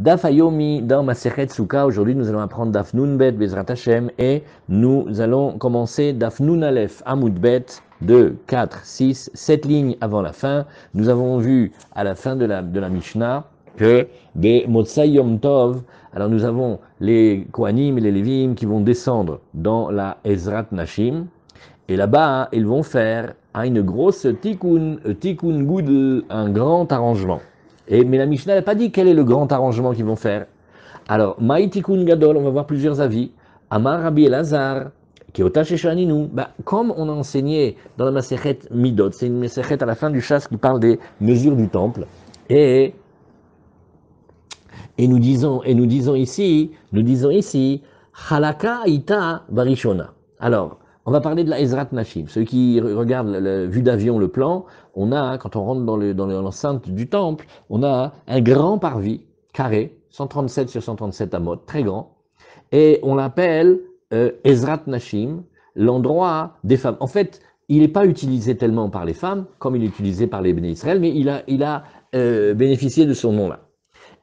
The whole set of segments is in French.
Daf Hayomi dans Masechet Souka. Aujourd'hui, nous allons apprendre Daf Nun Bet Bezrat Hashem et nous allons commencer Daf Nun Aleph Amud Bet 2, 4, 6, 7 lignes avant la fin. Nous avons vu à la fin de la Mishnah que des Motsai Yom Tov, alors nous avons les Kohanim et les Lévim qui vont descendre dans la Ezrat Nashim et là-bas, ils vont faire une grosse tikkun goudel, un grand arrangement. Mais la Mishnah n'a pas dit quel est le grand arrangement qu'ils vont faire. Alors, Maï Tikkun Gadol, on va voir plusieurs avis. Amar Rabbi Elazar, Keota Sheshaninu, comme on a enseigné dans la Masechet Midot, c'est une Masechet à la fin du chasse qui parle des mesures du temple. Et nous disons ici, Chalaka Ita Barishona. Alors, on va parler de la Ezrat Nashim. Ceux qui regardent vue d'avion le plan, on a, quand on rentre dans l'enceinte du temple, on a un grand parvis carré, 137 sur 137 amot, très grand, et on l'appelle Ezrat Nashim, l'endroit des femmes. En fait, il n'est pas utilisé tellement par les femmes, comme il est utilisé par les Béné Israël, mais il a bénéficié de son nom-là.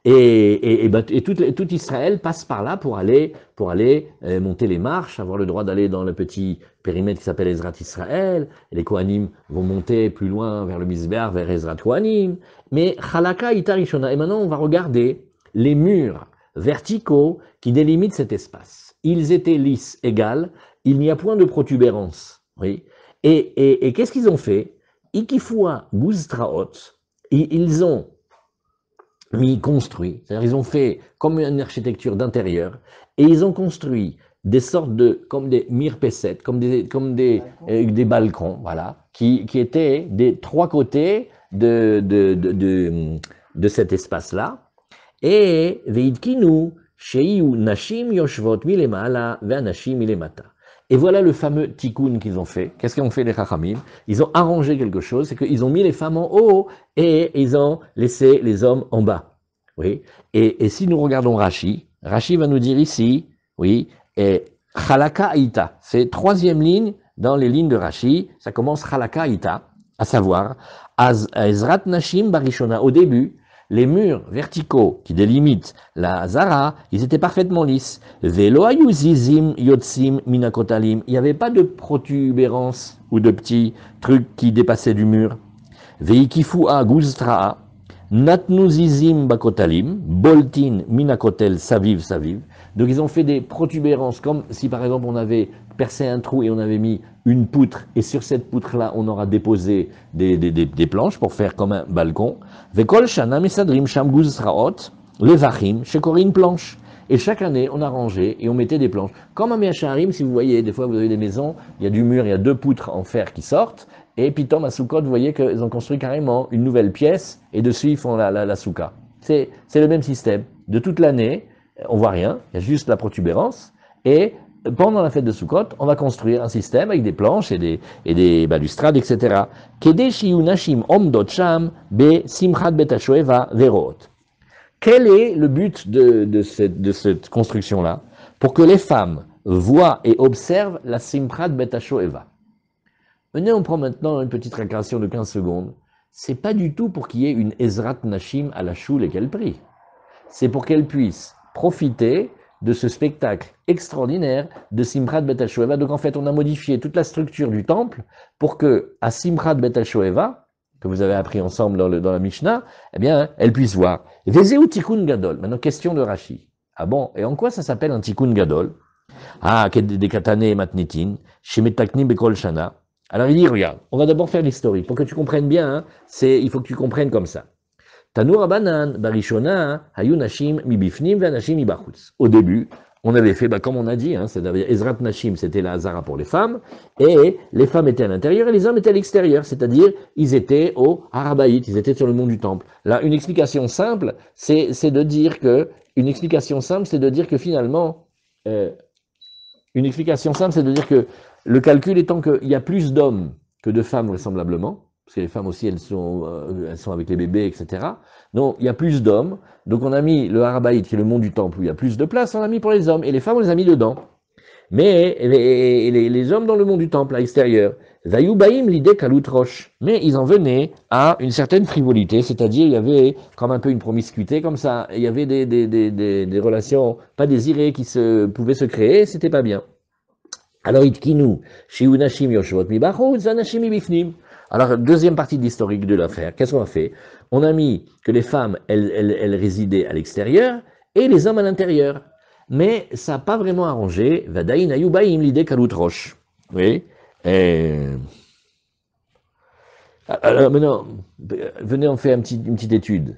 Et tout Israël passe par là pour aller monter les marches, avoir le droit d'aller dans le petit périmètre qui s'appelle Ezrat Israël. Et les Kohanim vont monter plus loin vers le Mizbeach, vers Ezrat Kohanim. Mais Chalaka Ita Rishona. Et maintenant, on va regarder les murs verticaux qui délimitent cet espace. Ils étaient lisses, égales. Il n'y a point de protubérance. Oui. Et qu'est-ce qu'ils ont fait? Ikifua Guztraot. Ils ont construit, c'est-à-dire ils ont fait comme une architecture d'intérieur, et ils ont construit des sortes comme des mirpessettes, comme des balcons, voilà, qui étaient des trois côtés de cet espace-là. Et veidkinu sheiu nashim yoshvot milemala ve'anashim milemata. Et voilà le fameux tikkun qu'ils ont fait. Qu'est-ce qu'ils ont fait les Chachamim? Ils ont arrangé quelque chose, c'est qu'ils ont mis les femmes en haut et ils ont laissé les hommes en bas. Oui. Et si nous regardons Rashi va nous dire ici, oui, et Chalaka Aïta, c'est troisième ligne dans les lignes de Rashi, ça commence Chalaka Aïta, à savoir, Ezrat Nashim Barishona, au début, les murs verticaux qui délimitent la Zara, ils étaient parfaitement lisses. Velo ayuzizim yotzim minakotalim. Il n'y avait pas de protubérance ou de petits trucs qui dépassaient du mur. Veikifua guztraa. Natnuzizim bakotalim. Boltin minakotel saviv. Donc ils ont fait des protubérances comme si par exemple on avait percé un trou et on avait mis une poutre et sur cette poutre-là on aura déposé des planches pour faire comme un balcon. Vekol shana mesadrim sham guzraot levachim shekorin planche. Et chaque année on a rangé et on mettait des planches. Comme à Meacharim, si vous voyez, des fois vous avez des maisons, il y a du mur, il y a deux poutres en fer qui sortent. Et puis Tom à Soukot, vous voyez qu'ils ont construit carrément une nouvelle pièce et dessus ils font la souka. C'est le même système. De toute l'année, on voit rien, il y a juste la protubérance. Et pendant la fête de Soukot, on va construire un système avec des planches et des balustrades, etc. Quel est le but de cette construction-là? Pour que les femmes voient et observent la Simchat Bet HaShoeva. Venez, on prend maintenant une petite récréation de 15 secondes. C'est pas du tout pour qu'il y ait une Ezrat Nashim à la choule et qu'elle prie. C'est pour qu'elle puisse profiter de ce spectacle extraordinaire de Simchat Bet HaShoeva. Donc en fait, on a modifié toute la structure du temple pour que, à Simchat Bet HaShoeva, que vous avez appris ensemble dans la Mishnah, eh bien, elle puisse voir. Vezeu Tikkun Gadol. Maintenant, question de Rashi. Ah bon, et en quoi ça s'appelle un Tikkun Gadol? Ah, des katane matnitin, shemetaknim bekol shana. Alors il dit, regarde, on va d'abord faire l'historique. Pour que tu comprennes bien, hein, il faut que tu comprennes comme ça. Tanur Abanan, Barishona, Hayu Nashim, Mibifnim, Vanashim, Mibachutz. Au début, on avait fait, comme on a dit, hein, c'est-à-dire Ezrat Nashim, c'était la Hazara pour les femmes, et les femmes étaient à l'intérieur et les hommes étaient à l'extérieur, c'est-à-dire ils étaient au Harabaït, ils étaient sur le mont du Temple. Là, une explication simple, c'est de dire que finalement, le calcul étant qu'il y a plus d'hommes que de femmes vraisemblablement, parce que les femmes aussi, elles sont avec les bébés, etc. Donc, il y a plus d'hommes. Donc, on a mis le Harabaït, qui est le mont du Temple, où il y a plus de place, on l'a mis pour les hommes. Et les femmes, on les a mis dedans. Mais les hommes dans le monde du temple, à l'extérieur, Zayubaim l'idée kaloutroche. Mais ils en venaient à une certaine frivolité, c'est-à-dire il y avait comme un peu une promiscuité comme ça, il y avait des relations pas désirées qui pouvaient se créer, c'était pas bien. Alors, Itkinu, Shiunashim Yoshvot Mibachut, Zanashim Mibifnim. Alors, deuxième partie de l'historique de l'affaire, qu'est-ce qu'on a fait? On a mis que les femmes, elles résidaient à l'extérieur et les hommes à l'intérieur. Mais ça n'a pas vraiment arrangé. Vadaïn Ayubaim l'idée Kaloutroche. Oui. Alors maintenant, venez, on fait une petite étude.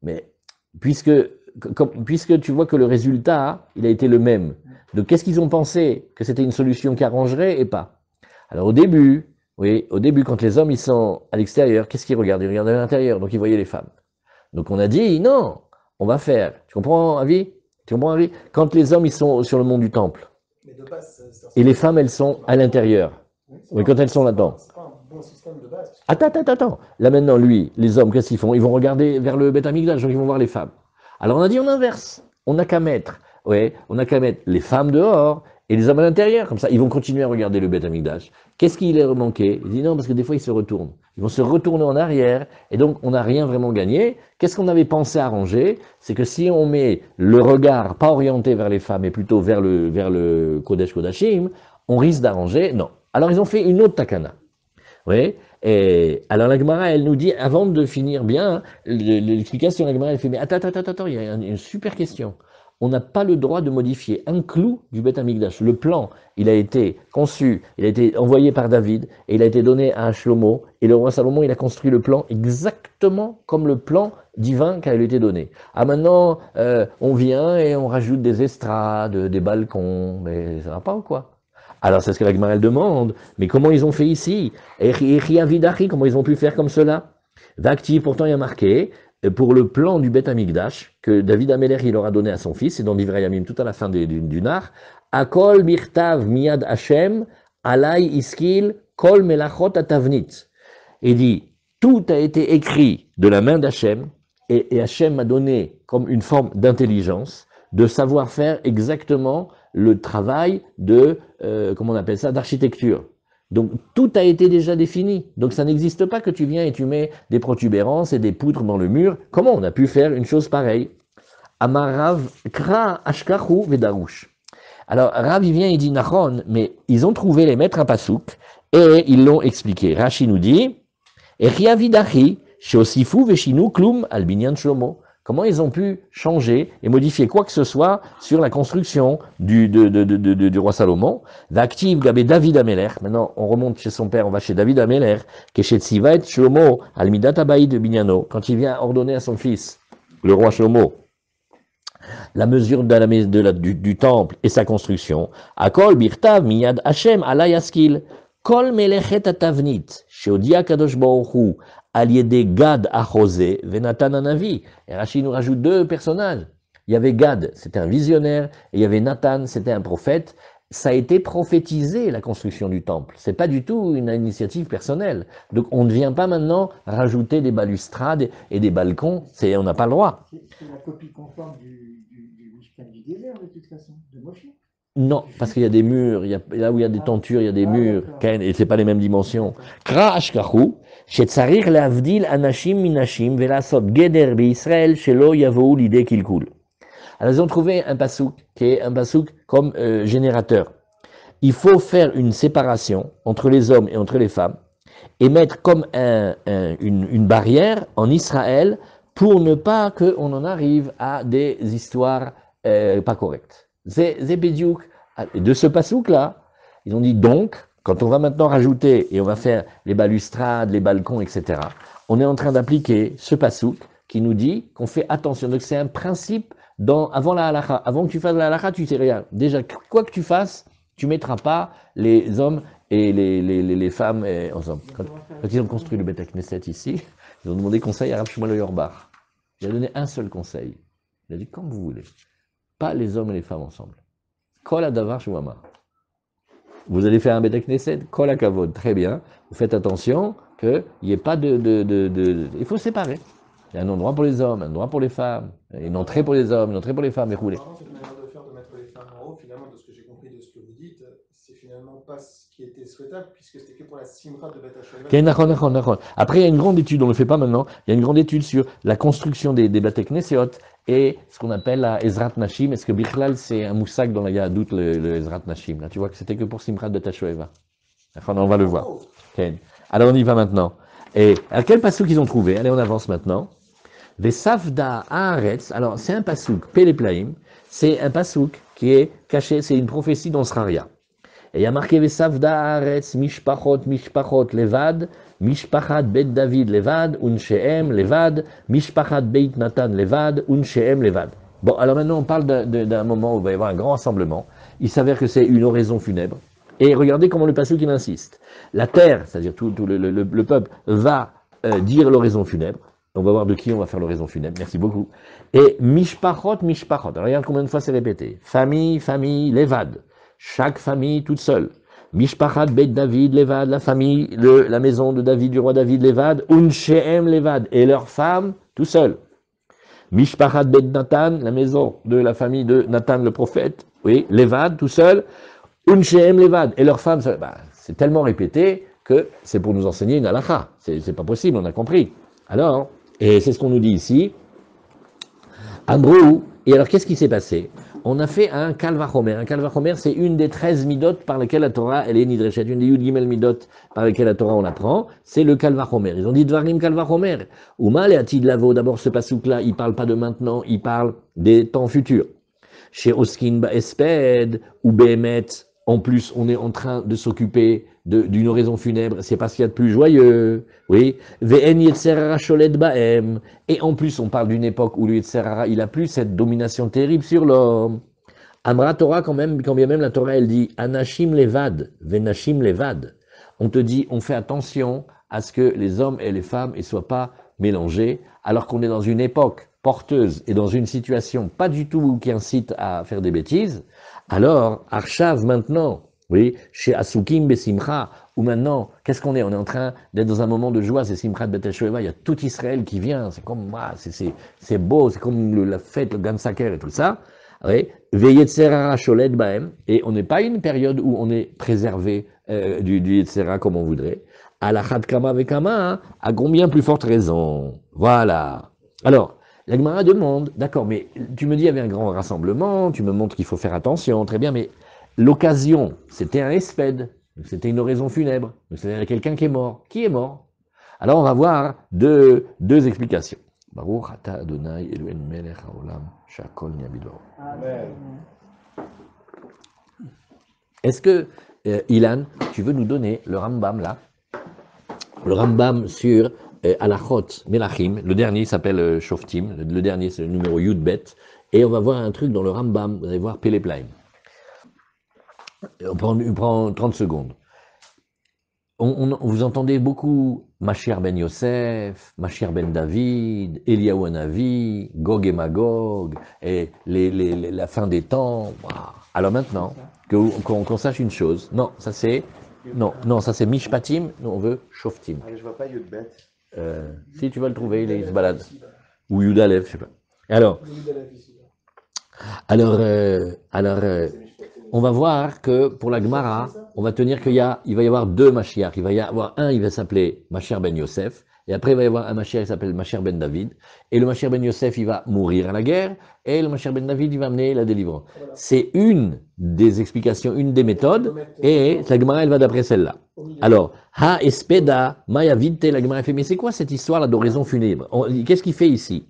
Mais puisque tu vois que le résultat, il a été le même. Donc qu'est-ce qu'ils ont pensé? Que c'était une solution qui arrangerait et pas. Alors au début, oui, au début, quand les hommes ils sont à l'extérieur, qu'est-ce qu'ils regardent? Ils regardent à l'intérieur, donc ils voyaient les femmes. Donc on a dit, non, on va faire. Tu comprends, Avi? Tu comprends, Avi? Quand les hommes ils sont sur le mont du temple, et les femmes elles sont à l'intérieur. Oui, quand elles sont là-dedans. Attends. Là maintenant, lui, les hommes, qu'est-ce qu'ils font? Ils vont regarder vers le Beth Amikdash, donc ils vont voir les femmes. Alors on a dit on inverse. On n'a qu'à mettre les femmes dehors et les hommes à l'intérieur. Comme ça, ils vont continuer à regarder le Beth Amikdash. Qu'est-ce qui leur manquait? Il dit non, parce que des fois, ils se retournent. Ils vont se retourner en arrière et donc on n'a rien vraiment gagné. Qu'est-ce qu'on avait pensé arranger? C'est que si on met le regard pas orienté vers les femmes, mais plutôt vers le Kodesh Kodashim, on risque d'arranger. Non. Alors ils ont fait une autre takana. Oui. Et alors la Gemara, elle nous dit, avant de finir bien, l'explication, la Gemara, elle fait, mais attends, il y a une super question. On n'a pas le droit de modifier un clou du Beth Amikdash. Le plan, il a été conçu, il a été envoyé par David, et il a été donné à Shlomo, et le roi Salomon, il a construit le plan exactement comme le plan divin qui a lui été donné. Ah maintenant, on vient et on rajoute des estrades, des balcons, mais ça va pas ou quoi? Alors c'est ce que la Gemara demande, mais comment ils ont fait ici? Et comment ils ont pu faire comme cela? D'actif, pourtant il y a marqué, pour le plan du Beth Amikdash, que David Ameler il leur a donné à son fils, c'est dans Divrei Yamim, tout à la fin du Nar, Akol Mirtav Miad Hashem, Alai Iskil, Kol Melachot Atavnit. Il dit, tout a été écrit de la main d'Hachem, et Hachem m'a donné comme une forme d'intelligence, de savoir faire exactement le travail de, comment on appelle ça, d'architecture. Donc tout a été déjà défini. Donc ça n'existe pas que tu viens et tu mets des protubérances et des poutres dans le mur. Comment on a pu faire une chose pareille? Amarav kra ashkahu vedarouche. Alors Rav il vient et dit Nachon, mais ils ont trouvé les maîtres à Pasouk et ils l'ont expliqué. Rashi nous dit Echiavidachi sheosifu veshinu klum al binyan shlomo. Comment ils ont pu changer et modifier quoi que ce soit sur la construction du roi Salomon? D'active Gabé David Ameler. Maintenant, on remonte chez son père, on va chez David Ameler, qui est chez Tzivat Shlomo, Almidat Abaï de Binyano, quand il vient ordonner à son fils, le roi Shlomo, la mesure du temple et sa construction. Akol Birtav Miyad Hashem Alayaskil. Kol Melechet Atavnit, Sheodia Kadosh Baruchu, Aliede Gad Achose, Venatan Anavi. Et Rachid nous rajoute deux personnages. Il y avait Gad, c'était un visionnaire, et il y avait Nathan, c'était un prophète. Ça a été prophétisé, la construction du temple. C'est pas du tout une initiative personnelle. Donc on ne vient pas maintenant rajouter des balustrades et des balcons, on n'a pas le droit. C'est la copie conforme du Mishkan du désert, de toute façon, de Moshe. Non, parce qu'il y a des murs, là où il y a des tentures, il y a des murs, et c'est pas les mêmes dimensions. Kra ashkachu, shetzarir leavdil anashim minashim velasot geder beIsraël shelo yavou l'idée qu'il coule. Alors ils ont trouvé un pasouk, qui est un pasouk comme générateur. Il faut faire une séparation entre les hommes et entre les femmes, et mettre comme une barrière en Israël pour ne pas qu'on en arrive à des histoires pas correctes. Zébédiouk, de ce pasouk-là, ils ont dit donc, quand on va maintenant rajouter et on va faire les balustrades, les balcons, etc., on est en train d'appliquer ce pasouk qui nous dit qu'on fait attention. Donc c'est un principe avant la halakha. Avant que tu fasses la halakha, tu sais rien. Déjà, quoi que tu fasses, tu ne mettras pas les hommes et les femmes ensemble. Quand ils ont construit le Beth Knesset ici, ils ont demandé conseil à Rav Shmuel Auerbach. Il a donné un seul conseil. Il a dit comme vous voulez. Pas les hommes et les femmes ensemble. Kol adavar shuama. Vous allez faire un Beth Knesset, kol hakavod, très bien. Vous faites attention qu'il n'y ait pas il faut séparer. Il y a un endroit pour les hommes, un endroit pour les femmes, une entrée pour les hommes, une entrée pour les femmes, et rouler. Cette manière de faire, de mettre les femmes en haut, finalement, de ce que j'ai compris de ce que vous dites, finalement pas ce qui était souhaitable, puisque c'était que pour la simra de Beth HaShoeva. Ok, d'accord, d'accord, d'accord. Après, il y a une grande étude, on ne le fait pas maintenant, il y a une grande étude sur la construction des Bate Knesset et ce qu'on appelle la Ezrat Nashim. Est-ce que Bichlal, c'est un moussak dans la Yahadout, le Ezrat Nashim? Là, tu vois que c'était que pour Simchat de Beth HaShoeva. D'accord, on va le voir. Ok. Alors, on y va maintenant. Et à quel passouk ils ont trouvé? Allez, on avance maintenant. Vesavda Haaretz. Alors, c'est un passouk, Péléplaïm. C'est un passouk qui est caché, c'est une prophétie dans Sraria. Et il y a marqué Vesavda Haaretz, Mishpachot, Mishpachot, Levad, Mishpachat Bet David, Levad, Unsheem, Levad, Mishpachat Beit Nathan, Levad, Unsheem, Levad. Bon, alors maintenant, on parle d'un moment où il va y avoir un grand rassemblement. Il s'avère que c'est une oraison funèbre. Et regardez comment le passouk il insiste. La terre, c'est-à-dire tout le peuple, va dire l'oraison funèbre. On va voir de qui on va faire l'oraison funèbre. Merci beaucoup. Et Mishpachot, Mishpachot. Alors regarde combien de fois c'est répété. Famille, famille, Levad. Chaque famille toute seule. Mishpachat Beit David Levad, la famille, la maison de David, du roi David Levad, Unsheem Levad, et leurs femmes tout seuls. Mishpachat Beit Nathan, la maison de la famille de Nathan le prophète, oui, Levad tout seul, Unsheem Levad, et leurs femmes, bah, c'est tellement répété que c'est pour nous enseigner une halakha. C'est pas possible, on a compris. Alors, et c'est ce qu'on nous dit ici, Amrou, et alors qu'est-ce qui s'est passé? On a fait un Kalvachomer. Un Kalvachomer, c'est une des 13 midot par lesquelles la Torah, elle est nidreshet, une des Yud Gimel midot par lesquelles la Torah on apprend, c'est le Kalvachomer. Ils ont dit Dvarim Kalvachomer. Ouma le Atid Lavo, d'abord ce pasouk-là, il parle pas de maintenant, il parle des temps futurs. Chez Oskin Esped, ou Behemet, en plus on est en train de s'occuper d'une oraison funèbre, c'est pas ce qu'il y a de plus joyeux, oui. Ve'en Yetzerara Sholed Baem, et en plus on parle d'une époque où le Yetzerara, il a plus cette domination terrible sur l'homme. Amra Torah quand bien même la Torah elle dit Anashim Levad, Venashim Levad. On te dit, on fait attention à ce que les hommes et les femmes ne soient pas mélangés, alors qu'on est dans une époque porteuse et dans une situation pas du tout qui incite à faire des bêtises. Alors, Arshav maintenant, oui, chez Asukim Besimcha, où maintenant, qu'est-ce qu'on est? On est en train d'être dans un moment de joie, c'est Simchat Bet HaShoeva, il y a tout Israël qui vient, c'est comme, c'est beau, c'est comme la fête, le Gan Saker et tout ça. Oui, Veyetzerara Sholed Baem, et on n'est pas une période où on est préservé du Yetzera comme on voudrait. Alachat Kama Vekama, à combien plus forte raison? Voilà. Alors, la Gemara demande, d'accord, mais tu me dis il y avait un grand rassemblement, tu me montres qu'il faut faire attention, très bien, mais l'occasion, c'était un espède, c'était une oraison funèbre, c'est quelqu'un qui est mort. Qui est mort? Alors on va voir deux explications. Baruch ata Adonai Eloheinu melech haolam shakol nהיה bidbaro. Est-ce que, Ilan, tu veux nous donner le Rambam là? Le Rambam sur Alachot Melachim, le dernier s'appelle Shoftim, le dernier c'est le numéro Yud Bet, et on va voir un truc dans le Rambam, vous allez voir Péléplaim. On prend 30 secondes. Vous entendez beaucoup Mashiach ben Yosef, Mashiach ben David, Eliyahu Hanavi, Gog et Magog, et la fin des temps. Wow. Alors maintenant, qu'on sache une chose. Non, ça c'est ça c'est Mishpatim. Nous on veut Shoftim. Ah, je vois pas Yudbet. Si tu vas le trouver, il se balade. Ou Yudalev, je sais pas. Alors, on va voir que pour la Gemara, on va tenir il va y avoir deux Mashiach. Il va y avoir un, il va s'appeler Mashiach ben Yosef, et après il va y avoir un Mashiach qui s'appelle Mashiach ben David. Et le Mashiach ben Yosef, il va mourir à la guerre, et le Mashiach ben David, il va amener la délivrance. Voilà. C'est une des explications, une des méthodes, et la Gemara, elle va d'après celle-là. Alors, Ha espeda, Maya vidte, la Gemara fait, mais c'est quoi cette histoire-là d'oraison funèbre? Qu'est-ce qu'il fait ici?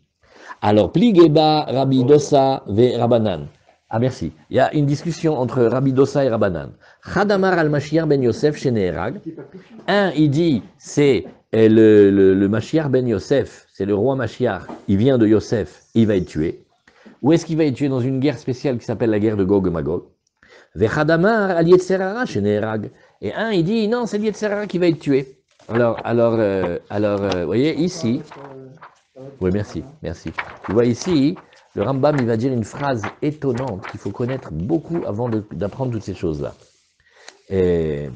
Alors, Pligeba, Rabbi Dossa, ve Rabanan. Ah, merci. Il y a une discussion entre Rabbi Dossa et Rabanan. Chadamar al-Mashiach ben Yosef chez Neherag. Un, il dit, c'est le Mashiach ben Yosef, c'est le roi Mashiach, il vient de Yosef, il va être tué. Où est-ce qu'il va être tué? Dans une guerre spéciale qui s'appelle la guerre de Gog et Magog. Vechadamar al-Yetzerara chez Neherag. Et un, il dit, non, c'est l'Yetzerara qui va être tué. Alors, vous voyez, ici, oui, merci. Tu vois ici, le Rambam, il va dire une phrase étonnante qu'il faut connaître beaucoup avant d'apprendre toutes ces choses-là. Et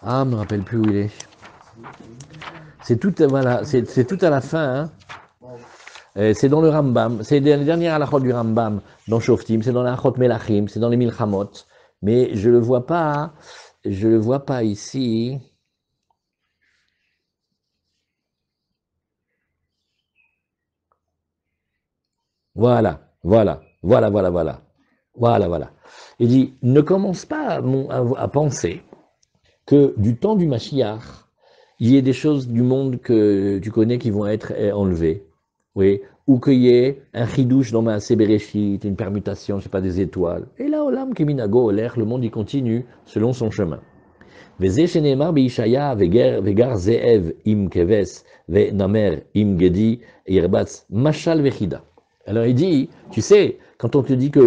Ah, je me rappelle plus où il est. C'est tout, voilà, c'est tout à la fin. Hein. C'est dans le Rambam. C'est les dernières halachot du Rambam dans Shoftim. C'est dans la halachot Melachim. C'est dans les Milchamot. Mais je le vois pas. Je le vois pas ici. Voilà, voilà, voilà, voilà, voilà. Voilà, voilà. Il dit, ne commence pas à penser que du temps du Mashiach, il y ait des choses du monde que tu connais qui vont être enlevées. Oui. Ou qu'il y ait un chidouche dans ma Bereshit, une permutation, je sais pas, des étoiles. Et là, Olam Keminago, l'air, le monde, il continue selon son chemin. וזה שנאמר בישעיה וגר זאב עם כבש ונמר עם גדי ירבץ משל וחידה. Alors il dit, tu sais, quand on te dit que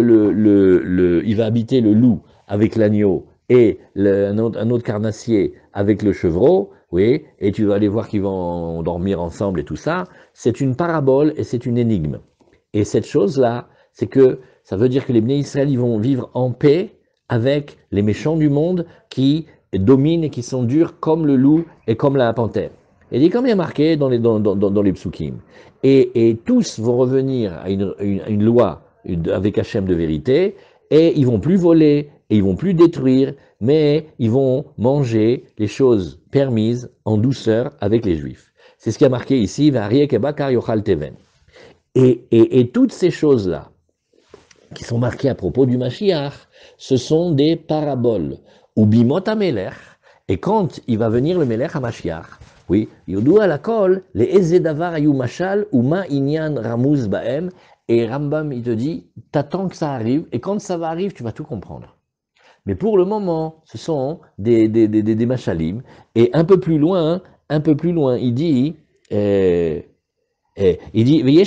il va habiter le loup avec l'agneau et un autre carnassier avec le chevreau, oui, et tu vas aller voir qu'ils vont dormir ensemble et tout ça, c'est une parabole et c'est une énigme. Et cette chose-là, c'est que ça veut dire que les Bnei Israël ils vont vivre en paix avec les méchants du monde qui dominent et qui sont durs comme le loup et comme la panthère. Et dit comme il y a marqué dans les psukim. Et tous vont revenir à une loi avec Hachem de vérité, et ils vont plus voler, et ils vont plus détruire, mais ils vont manger les choses permises en douceur avec les Juifs. C'est ce qui a marqué ici, et toutes ces choses-là, qui sont marquées à propos du Mashiach, ce sont des paraboles. Ou bimot amelech, et quand il va venir le Melech HaMashiach, oui, Yodu alakol, les ezedavar ayu mashal, ou ma inyan ramuz baem, et Rambam, il te dit, t'attends que ça arrive, et quand ça va arriver, tu vas tout comprendre. Mais pour le moment, ce sont des machalim, et un peu plus loin, il dit, Veyesh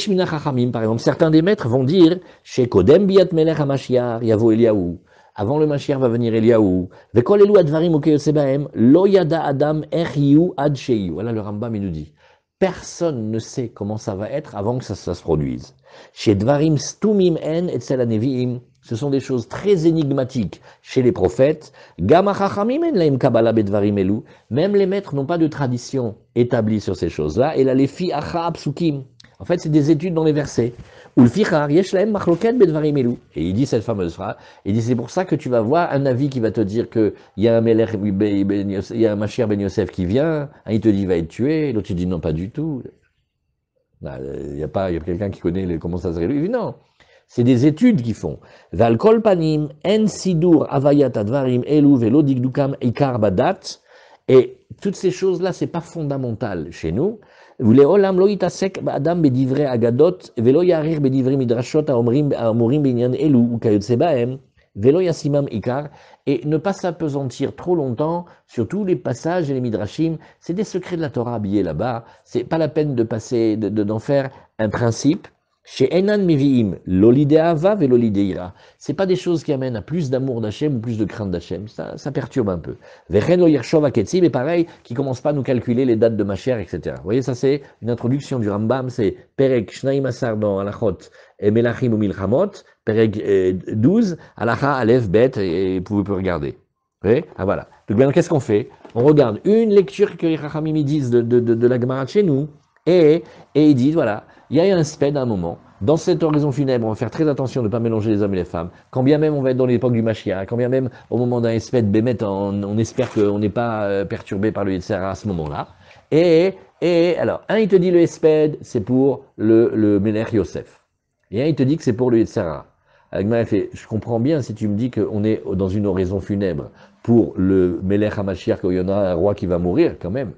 mina chachamim, par exemple, certains des maîtres vont dire, chez Kodem biat melech HaMashiach, yavo Eliyahu. Avant le Mashiach va venir Eliyahu. Vekol elu advarim ukeyosebahem, lo yada adam erhiu ad sheyu. Voilà le Rambam, il nous dit. Personne ne sait comment ça va être avant que ça se produise. Chez dvarim stumim en etzel haneviim, ce sont des choses très énigmatiques chez les prophètes. Gama chachamim en laim kabbalah bedvarim elu. Même les maîtres n'ont pas de tradition établie sur ces choses-là. Et là, les filles acha psukim. En fait, c'est des études dans les versets. Et il dit cette fameuse phrase, il dit c'est pour ça que tu vas voir un avis qui va te dire qu'il y a un Melech, il y a un Mashiach ben Yosef qui vient, il te dit il va être tué, l'autre il dit non pas du tout. Il y a quelqu'un qui connaît comment ça se réduit. Il dit non, c'est des études qu'ils font. Val kol panim en sidur avayat advarim elu velo digdukam ikar badat. Et toutes ces choses-là, c'est pas fondamental chez nous. ולעולם לא יתעסק באדם בדברי אגדות, ולא יעריך בדברי מדרשות האמורים בעניין אלו וכיוצא בהם, ולא ישימם עיקר, et ne pas s'apesantir trop longtemps sur tous les passages et les midrashim, c'est des secrets de la Torah habillés là-bas, c'est pas la peine de passer, d'en faire un principe. Chez Enan Meviim, l'olideava et l'olideira. C'est pas des choses qui amènent à plus d'amour d'Hachem ou plus de crainte d'Hachem. Ça perturbe un peu. Vechen lo yershov aketzim, et pareil, qui commence pas à nous calculer les dates de Mashiach, etc. Vous voyez, ça c'est une introduction du Rambam, c'est Perek Shnaim Asar dans Alachot et Melachim ou Milchamot, Perek 12, Alacha, Aleph, Bet, et vous pouvez regarder. Vous voyez? Ah voilà. Donc maintenant, qu'est-ce qu'on fait? On regarde une lecture que les Chachamim disent de la Gemara chez nous, et ils disent, voilà, il y a un sped à un moment, dans cette oraison funèbre, on va faire très attention de ne pas mélanger les hommes et les femmes, quand bien même on va être dans l'époque du Mashiach, quand bien même au moment d'un sped bémet, on espère qu'on n'est pas perturbé par le Yetzirah à ce moment-là. Et alors, un il te dit le sped, c'est pour le Melech Yosef, et un il te dit que c'est pour le Yetzirah. Agma fait, je comprends bien si tu me dis qu'on est dans une oraison funèbre pour le Melech HaMashiach, qu'il y en a un roi qui va mourir quand même.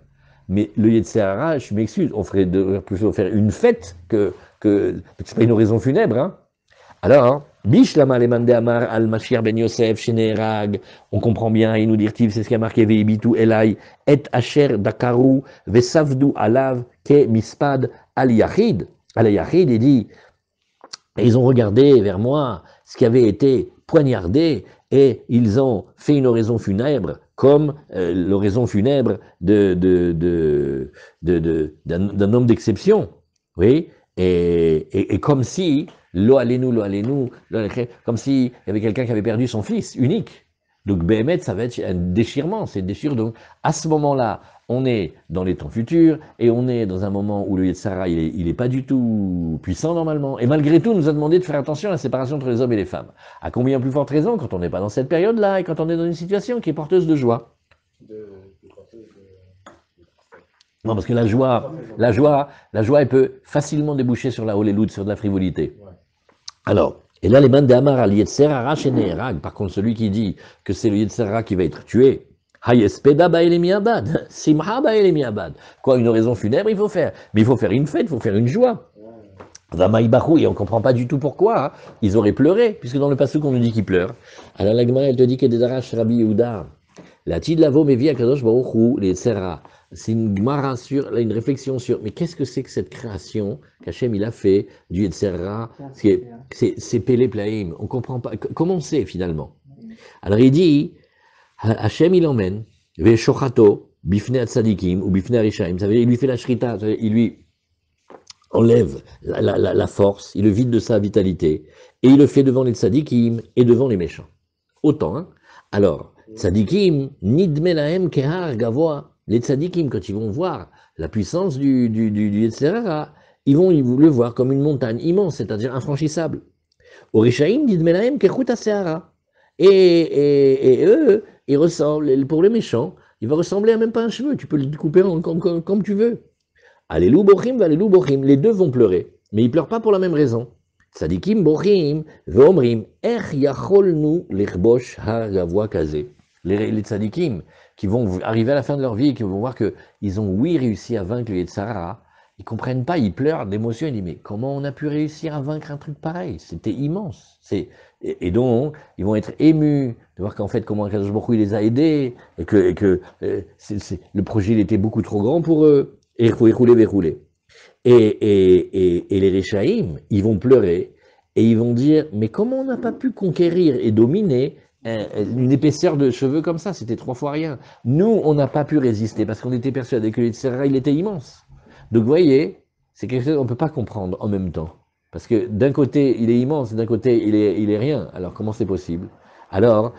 Mais le Yetzirah, je m'excuse, on devrait plutôt faire une fête que c'est pas une oraison funèbre. Hein. Alors, Bishlama lemande amar al Mashiach ben Yosef shenerag, on comprend bien, il nous dit, c'est ce qui a marqué Veibitu Elai, et asher dakaru vesavdu alav ke mispad al yachid. Al yachid, il dit, et ils ont regardé vers moi ce qui avait été poignardé, et ils ont fait une oraison funèbre, comme l'oraison funèbre d'un homme d'exception, oui, et comme si, lo alenu, comme si il y avait quelqu'un qui avait perdu son fils unique, Donc Béhémet, ça va être un déchirement, c'est une déchirure. Donc à ce moment-là, on est dans les temps futurs et on est dans un moment où le Yetzirah, il est pas du tout puissant normalement. Et malgré tout, on nous a demandé de faire attention à la séparation entre les hommes et les femmes. À combien plus forte raison quand on n'est pas dans cette période-là et quand on est dans une situation qui est porteuse de joie. Non, parce que la joie, elle peut facilement déboucher sur la holéloute, sur de la frivolité. Alors, et là, les mains d'Amar al Yetzirah chez Neherag, par contre, celui qui dit que c'est le Yetzirah qui va être tué, Hayespeda ba'elemi abad, Simha ba'elemi abad. Quoi, une oraison funèbre, il faut faire. Mais il faut faire une fête, il faut faire une joie. Vamaïbahou, et on ne comprend pas du tout pourquoi, hein. Ils auraient pleuré, puisque dans le passouk, on nous dit qu'ils pleurent. Alors, la Gemara, elle te dit que des arash Rabbi Yehuda, la tid lavo mevi akadosh baruch hu, les Yetzirah. C'est une Gemara sur, une réflexion sur, mais qu'est-ce que c'est que cette création qu'Hachem il a fait du Yetzirah? C'est Pélé Plaïm, on ne comprend pas. Comment on sait finalement? Alors il dit, Hachem il emmène, Veshochato, Bifne Atzadikim ou Bifne Arishaim, il lui fait la shrita, il lui enlève la force, il le vide de sa vitalité, et il le fait devant les tzadikim et devant les méchants. Autant, hein? Alors, tzadikim, nidme lahem kehar gavoa. Les tzadikim, quand ils vont voir la puissance du Yetzirah, ils vont le voir comme une montagne immense, c'est-à-dire infranchissable. Orishaim nidme lahem kechut haseara. Et eux, ils ressemblent, pour les méchants, il va ressembler à même pas un cheveu, tu peux le couper comme tu veux. Allélu bochim, allélu bochim, les deux vont pleurer, mais ils pleurent pas pour la même raison. Tzadikim bochim, veomrim, ech yacholnu lechbosh ha-gavoa kazé. Les tzadikim, qui vont arriver à la fin de leur vie et qui vont voir qu'ils ont, oui, réussi à vaincre le Yetzirah, ils comprennent pas, ils pleurent d'émotion, ils disent, mais comment on a pu réussir à vaincre un truc pareil? C'était immense. Et donc, ils vont être émus de voir qu'en fait, comment Akadosh Baruch Hu, il les a aidés, et que le projet, il était beaucoup trop grand pour eux. Et rouler. Et les Réchaïm, ils vont pleurer, et ils vont dire, mais comment on n'a pas pu conquérir et dominer une épaisseur de cheveux comme ça? C'était 3 fois rien. Nous, on n'a pas pu résister, parce qu'on était persuadés que le Yetzirah, il était immense. Donc, vous voyez, c'est quelque chose qu'on ne peut pas comprendre en même temps. Parce que d'un côté, il est immense, et d'un côté, il est rien. Alors, comment c'est possible? Alors,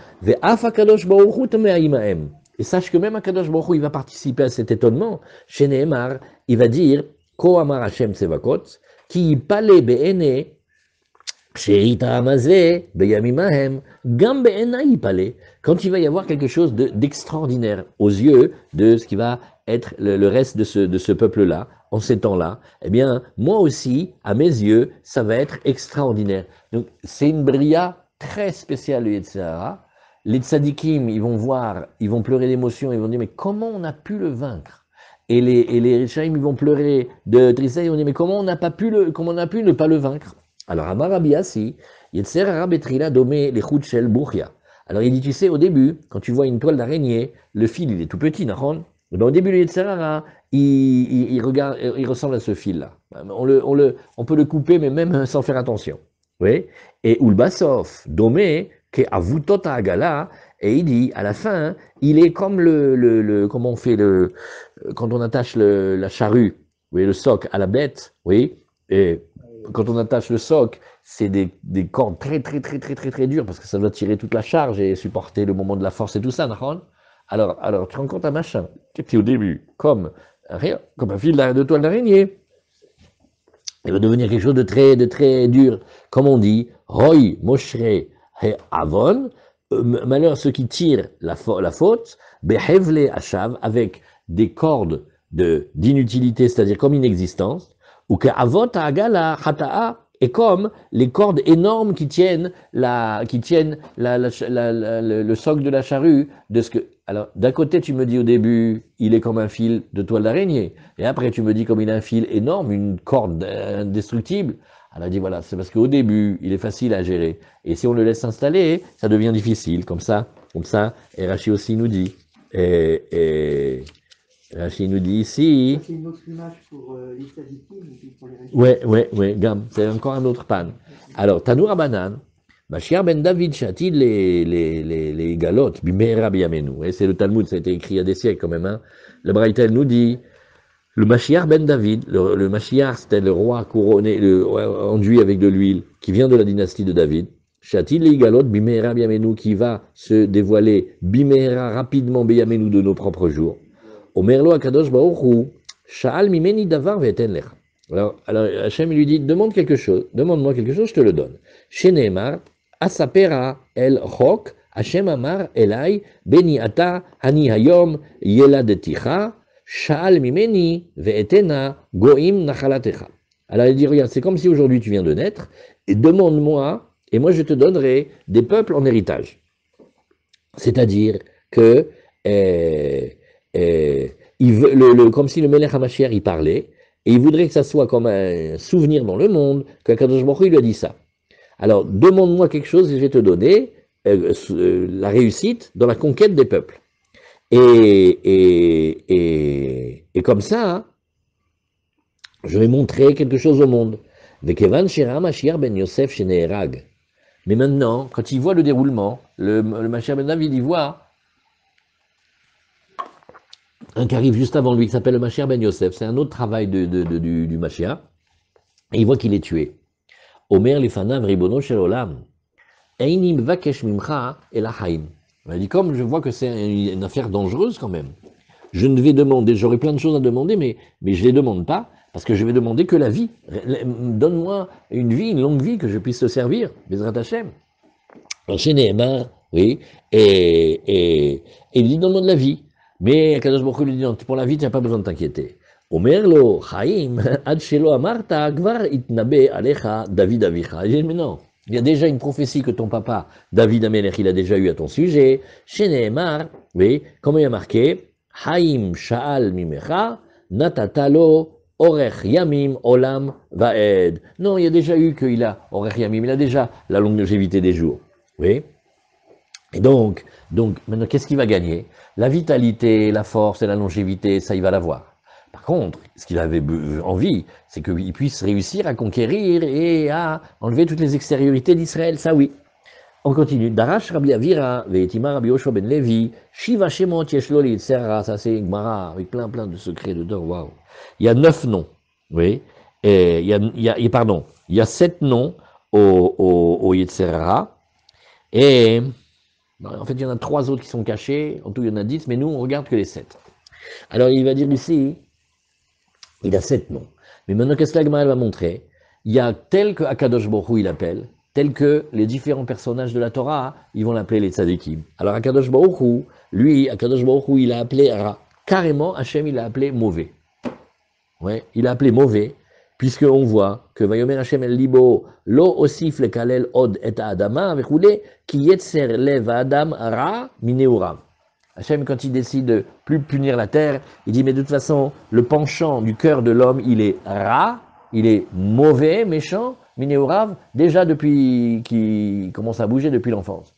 et sache que même Akadosh Baruch Hu, il va participer à cet étonnement. Chez Nehemar, il va dire, Ko amar Hashem tsevakot, ki pale be'ene, she'ita amazeh, beyamimahem, gam be'ena yipale. Quand il va y avoir quelque chose d'extraordinaire aux yeux de ce qui va être le reste de ce peuple-là, en ces temps-là, eh bien, moi aussi, à mes yeux, ça va être extraordinaire. Donc, c'est une bria très spéciale, le Yetzirah. Les tzadikim, ils vont voir, ils vont pleurer d'émotion, ils vont dire, mais comment on a pu le vaincre? Et les Rishaïm, ils vont pleurer de tristesse, ils vont dire, mais comment on a pu ne pas le vaincre? Alors, Amar Rabbi Assi, Yetzirah betrila domé les shel buchia. Alors, il dit, tu sais, au début, quand tu vois une toile d'araignée, le fil, il est tout petit, nahon? Au début, le Yetzirah, il ressemble à ce fil-là. On peut le couper, mais même sans faire attention. Oui? Et Ulbasov, domé, Avutot Agala, et il dit, à la fin, il est comme comment on fait quand on attache la charrue, oui, le soc à la bête, oui, et quand on attache le soc, c'est des cordes très, très, très, très, très, très dures, parce que ça doit tirer toute la charge et supporter le moment de la force et tout ça, d'accord? Alors, tu rends compte un machin, qui était au début, comme un fil de toile d'araignée, il va devenir quelque chose de très dur, comme on dit, Roy, Moshre, Avon, malheur à ceux qui tirent la faute, Behevle Hashav, avec des cordes d'inutilité, c'est-à-dire comme inexistence, ou que Avot Agala Hata'a, et comme les cordes énormes qui tiennent le soc de la charrue, de ce que. Alors, d'un côté, tu me dis au début, il est comme un fil de toile d'araignée, et après, tu me dis comme il a un fil énorme, une corde indestructible. Alors, il dit voilà, c'est parce qu'au début, il est facile à gérer. Et si on le laisse s'installer, ça devient difficile, comme ça. Et Rashi aussi nous dit. Et Rashi nous dit ici. C'est une autre image pour les tzadikim et puis pour les Rishaïm. Ouais, Gam, c'est encore un autre pan. Alors, Tanoura Banan, Mashiach ben David châtie les galotes, Bimera Biyamenu. Et c'est le Talmud, ça a été écrit il y a des siècles quand même. Hein. Le Braïtel nous dit. Le Mashiach ben David, le Mashiach, c'était le roi couronné, enduit avec de l'huile, qui vient de la dynastie de David. Shatil Leigalot Bimehera Biyamenu, qui va se dévoiler Bimehera rapidement Biyamenu de nos propres jours. Omerlo Akadosh Baruch Hu, Sha'al Mimeni Davar Ve'eten Lecha. Alors Hachem lui dit, demande quelque chose, demande-moi quelque chose, je te le donne. Sheneemar, Asapera El Chok, Hachem Amar Elai, Beni Ata, Hani Hayom, Yeladeticha, Sha'al Mimeni Ve'etena, Goim Nachalatecha. Alors il dit, regarde, c'est comme si aujourd'hui tu viens de naître, et demande-moi, et moi je te donnerai des peuples en héritage. C'est-à-dire que, comme si le Melech HaMashiach y parlait, et il voudrait que ça soit comme un souvenir dans le monde, qu'Akadosh Baruch Hu lui a dit ça. Alors, demande-moi quelque chose et je vais te donner la réussite dans la conquête des peuples. Et comme ça, hein, je vais montrer quelque chose au monde. Vekevan Shera Mashiach ben Yosef Sheneherag. Mais maintenant, quand il voit le déroulement, le Mashiach ben David, il voit un qui arrive juste avant lui, qui s'appelle le Mashiach ben Yosef. C'est un autre travail du Mashiach. Et il voit qu'il est tué. Omer lifanav ribono shel olam. Einim vakesh mimcha el haim. Il dit, comme je vois que c'est une affaire dangereuse quand même, je ne vais demander, j'aurai plein de choses à demander, mais je ne les demande pas, parce que je vais demander que la vie. Donne-moi une vie, une longue vie, que je puisse te servir, Bezrat Hashem. Chez Nehemar, oui, et il dit, donne-moi de la vie. Mais Akadosh Baruch Hu lui dit, non, pour la vie, tu n'as pas besoin de t'inquiéter. Omerlo, Chaim, ad shelo amarta, gvar itnabe alecha, David avicha. Il dit, mais non, il y a déjà une prophétie que ton papa, David Amelech, il a déjà eu à ton sujet. Chez Nehemar, oui, comment il y a marqué, Chaim sha'al mimecha, natatalo, orech yamim, olam, vaed. Non, il y a déjà eu qu'il a, orech yamim, il a déjà la longévité des jours. Oui. Et donc, maintenant, qu'est-ce qu'il va gagner? La vitalité, la force et la longévité, ça, il va l'avoir. Par contre, ce qu'il avait envie, c'est qu'il puisse réussir à conquérir et à enlever toutes les extériorités d'Israël, ça oui. On continue. Darash Rabbi Avira, Ve'etima Rabbi Yoshua ben Levi, Shiva Shemot Yeshlo Litzera, ça c'est Gemara, avec plein de secrets dedans, waouh. Il y a 9 noms, oui, et il y a 7 noms au Yetzera, et en fait, il y en a 3 autres qui sont cachés, en tout il y en a 10, mais nous on regarde que les 7. Alors il va dire ici, il a 7 noms. Mais maintenant, qu'est-ce que la Gemara va montrer? Il y a tel que Akadosh Baruch Hu il appelle, tel que les différents personnages de la Torah, ils vont l'appeler les tzadikim. Alors Akadosh Baruch Hu, lui, Akadosh Baruch Hu, il a appelé carrément, Hachem, il a appelé mauvais. Ouais, il a appelé mauvais, puisqu'on voit que Vayomer Hachem el libo, lo osif le kalel od et adama, vechoule, ki yetzer lev adam ra mineurav. Hachem, quand il décide de plus punir la terre, il dit, mais de toute façon, le penchant du cœur de l'homme, il est ra, il est mauvais, méchant, minéorav, déjà depuis qu'il commence à bouger depuis l'enfance.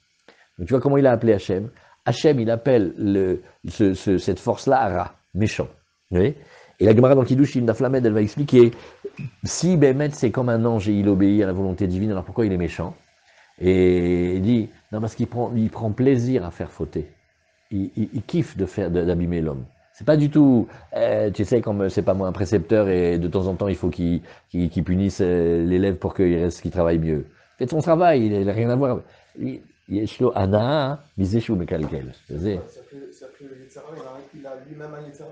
Donc tu vois comment il a appelé Hachem. Hachem, il appelle cette force-là ra, méchant. Oui. Et la Gemara dans Kiddushin d'Aflamed, elle va expliquer, si Bémet c'est comme un ange et il obéit à la volonté divine, alors pourquoi il est méchant? Et il dit, non, parce qu'il prend plaisir à faire fauter. Il kiffe d'abîmer l'homme. C'est pas du tout, tu sais, comme c'est pas moi un précepteur et de temps en temps il faut qu'il punisse l'élève pour qu'il travaille mieux. Faites son travail, il n'a rien à voir. Yeshlo ana, miseshu mekalkel. Ça fait le Yetzirah, il a lui-même un Yetzirah.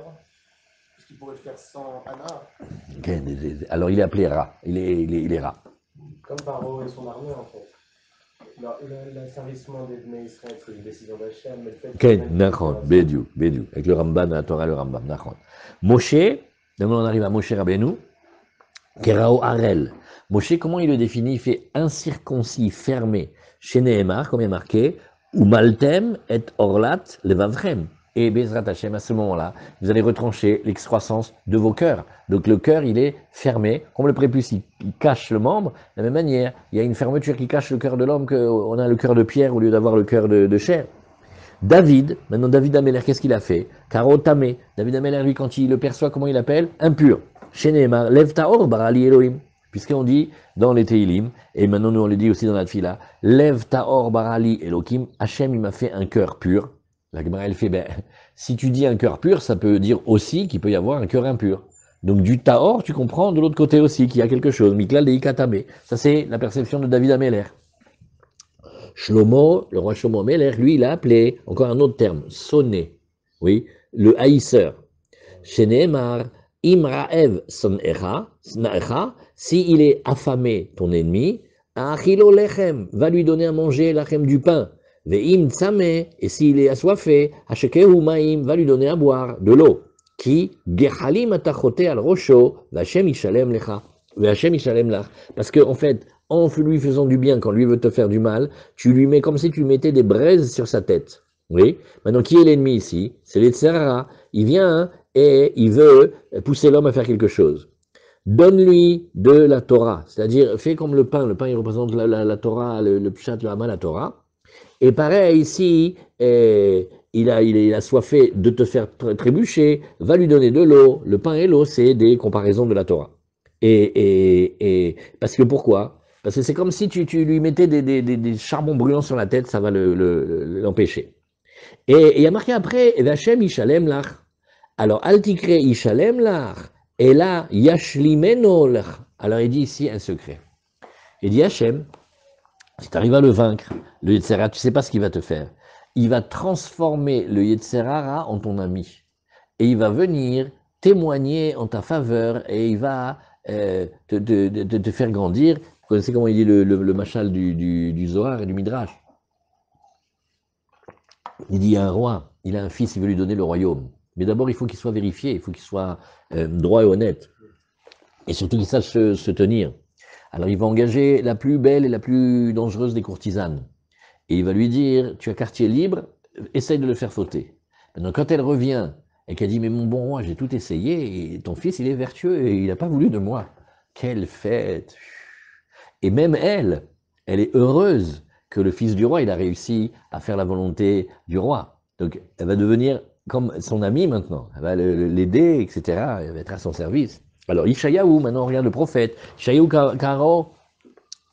Parce qu'il pourrait le faire sans Anna. Alors il est appelé Ra, il est Ra. Comme Paro et son armée en fait. L'asservissement des Bnei Israël, c'est une décision d'Hachem, mais le fait Ken, Nachon, Bediou, avec le Ramban, la Torah, le Rambam, Nachon. Moshe, maintenant on arrive à Moshe Rabbeinu, Kerao Harel. Moshe, comment il le définit? Il fait incirconcis, fermé, chez Nehemar, comme il est marqué, ou Maltem et Orlat Levavchem. Et Bezrat Hashem, à ce moment-là, vous allez retrancher l'excroissance de vos cœurs. Donc le cœur, il est fermé, comme le prépuce, il cache le membre. De la même manière, il y a une fermeture qui cache le cœur de l'homme, qu'on a le cœur de pierre au lieu d'avoir le cœur de chair. David, maintenant David Améler, qu'est-ce qu'il a fait? Karo Tamé. David Améler, lui, quand il le perçoit, comment il l'appelle? Impur. Chez Nehemar, Lev Taor Barali Elohim. Puisqu'on dit dans les Teilim, et maintenant nous on le dit aussi dans la Tfila, Lev Taor Barali Elohim, Hachem, il m'a fait un cœur pur. La Gemara, elle fait, si tu dis un cœur pur, ça peut dire aussi qu'il peut y avoir un cœur impur. Donc du Tahor, tu comprends de l'autre côté aussi qu'il y a quelque chose. Miklal de Ikatame. Ça c'est la perception de David Améler. Shlomo, le roi Shlomo Amelech, lui, il a appelé, encore un autre terme, sonné, oui, le haïsseur. Sheneemar, Imraev Sonecha, si il est affamé, ton ennemi, Achilo lechem, va lui donner à manger lachem du pain. Ve'im tzame, et s'il est assoiffé, Hashekehu maim, va lui donner à boire de l'eau. Qui gehalim atachote al rosho, v'Hashem yishalem lecha, v'Hashem yishalem lach. Parce que, en fait, en lui faisant du bien, quand lui veut te faire du mal, tu lui mets comme si tu mettais des braises sur sa tête. Oui. Maintenant, qui est l'ennemi ici? C'est le Yetzer Hara. Il vient et il veut pousser l'homme à faire quelque chose. Donne-lui de la Torah, c'est-à-dire fais comme le pain il représente la Torah, le pshat, le hama, la Torah. Et pareil ici, il a soifé de te faire trébucher, va lui donner de l'eau. Le pain et l'eau, c'est des comparaisons de la Torah. Et parce que pourquoi? Parce que c'est comme si tu lui mettais des charbons brûlants sur la tête, ça va l'empêcher. Et il y a marqué après, Vachem Ishalem Lach. Alors, Altikre Ishalem Lach, et là, Yashlimeno Lach. Alors, il dit ici un secret. Il dit Hachem, si tu arrives à le vaincre, le Yetzer Hara, tu ne sais pas ce qu'il va te faire. Il va transformer le Yetzer Hara en ton ami. Et il va venir témoigner en ta faveur et il va te faire grandir. Vous connaissez comment il dit le machal du Zohar et du Midrash? Il dit, il y a un roi, il a un fils, il veut lui donner le royaume. Mais d'abord, il faut qu'il soit vérifié, il faut qu'il soit droit et honnête. Et surtout qu'il sache se tenir. Alors, il va engager la plus belle et la plus dangereuse des courtisanes. Et il va lui dire, tu as quartier libre, essaye de le faire fauter. Maintenant, quand elle revient et qu'elle dit, mais mon bon roi, j'ai tout essayé, et ton fils, il est vertueux, et il n'a pas voulu de moi. Quelle fête! Et même elle est heureuse que le fils du roi, il a réussi à faire la volonté du roi. Donc, elle va devenir comme son amie maintenant. Elle va l'aider, etc. Elle va être à son service. Alors, Ishayahu, maintenant, on regarde le prophète. Ishayahu Karo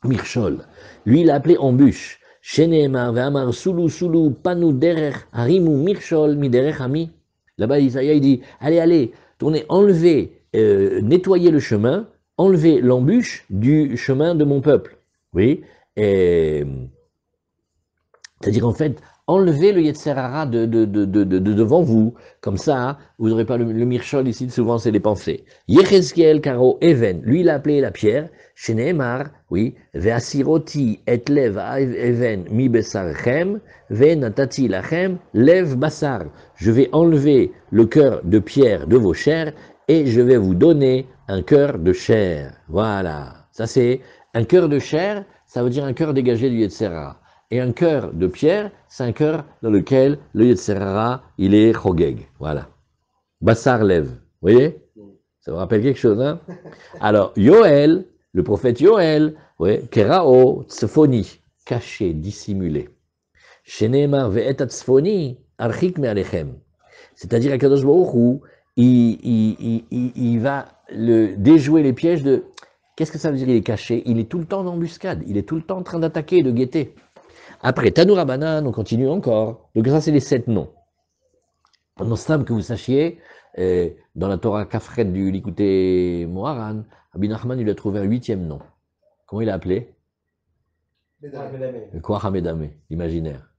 Mirchol. Lui, il a appelé embûche. Sheneemar ve'amar sulu panu derech harimu mirchol mi derech ami. Là-bas, Isaïa, il dit, allez, tournez, enlevez, nettoyez le chemin, enlevez l'embûche du chemin de mon peuple. Oui, c'est-à-dire, en fait, enlevez le Yetzer Hara de devant vous. Comme ça, vous n'aurez pas le mirchol ici, souvent c'est les pensées. Yechezkiel karo even, lui il a appelé la pierre, Sheneemar, oui, ve'asiroti et lev even mi besarchem, ve'natati lachem lev basar. Je vais enlever le cœur de pierre de vos chairs et je vais vous donner un cœur de chair. Voilà, ça c'est un cœur de chair, ça veut dire un cœur dégagé du Yetzer Hara. Et un cœur de pierre, c'est un cœur dans lequel le Yetzer Hara, il est chogeg. Voilà. Bassar lève. Vous voyez? Ça vous rappelle quelque chose, hein? Alors, Yoel, le prophète Yoel, oui, Kerao, Tzfoni, caché, dissimulé. Sheneemar ve'et tzfoni, archik me'alechem. C'est-à-dire, Akadosh Baruch Hu, il va déjouer les pièges de. Qu'est-ce que ça veut dire, il est caché? Il est tout le temps en embuscade. Il est tout le temps en train d'attaquer et de guetter. Après, Tanour Abanan, on continue encore. Donc ça, c'est les 7 noms. Non, Stam, que vous sachiez, dans la Torah Kafret du Likutei Moharan, Rabbi Nachman, il a trouvé un 8e nom. Comment il a appelé? Le Koach HaMedame, l'imaginaire.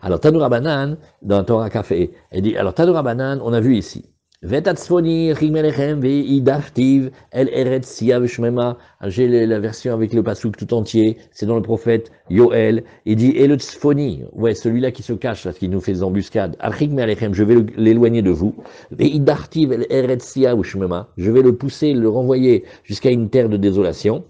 Alors, Tanour Abanan, dans la Torah Kafret, elle dit, alors Tanour Abanan, on a vu ici. Vetatzfoni, Chigmelechem, Veidachtiv, El Eretz Siav Shmema. J'ai la version avec le pasouk tout entier, c'est dans le prophète Yoel. Il dit, et le Tzfoni, ouais, celui-là qui se cache, là, qui nous fait des embuscades. Al-Chigmelechem, je vais l'éloigner de vous. Veidachtiv, El Eretz Siav Shmema. Je vais le pousser, le renvoyer jusqu'à une terre de désolation.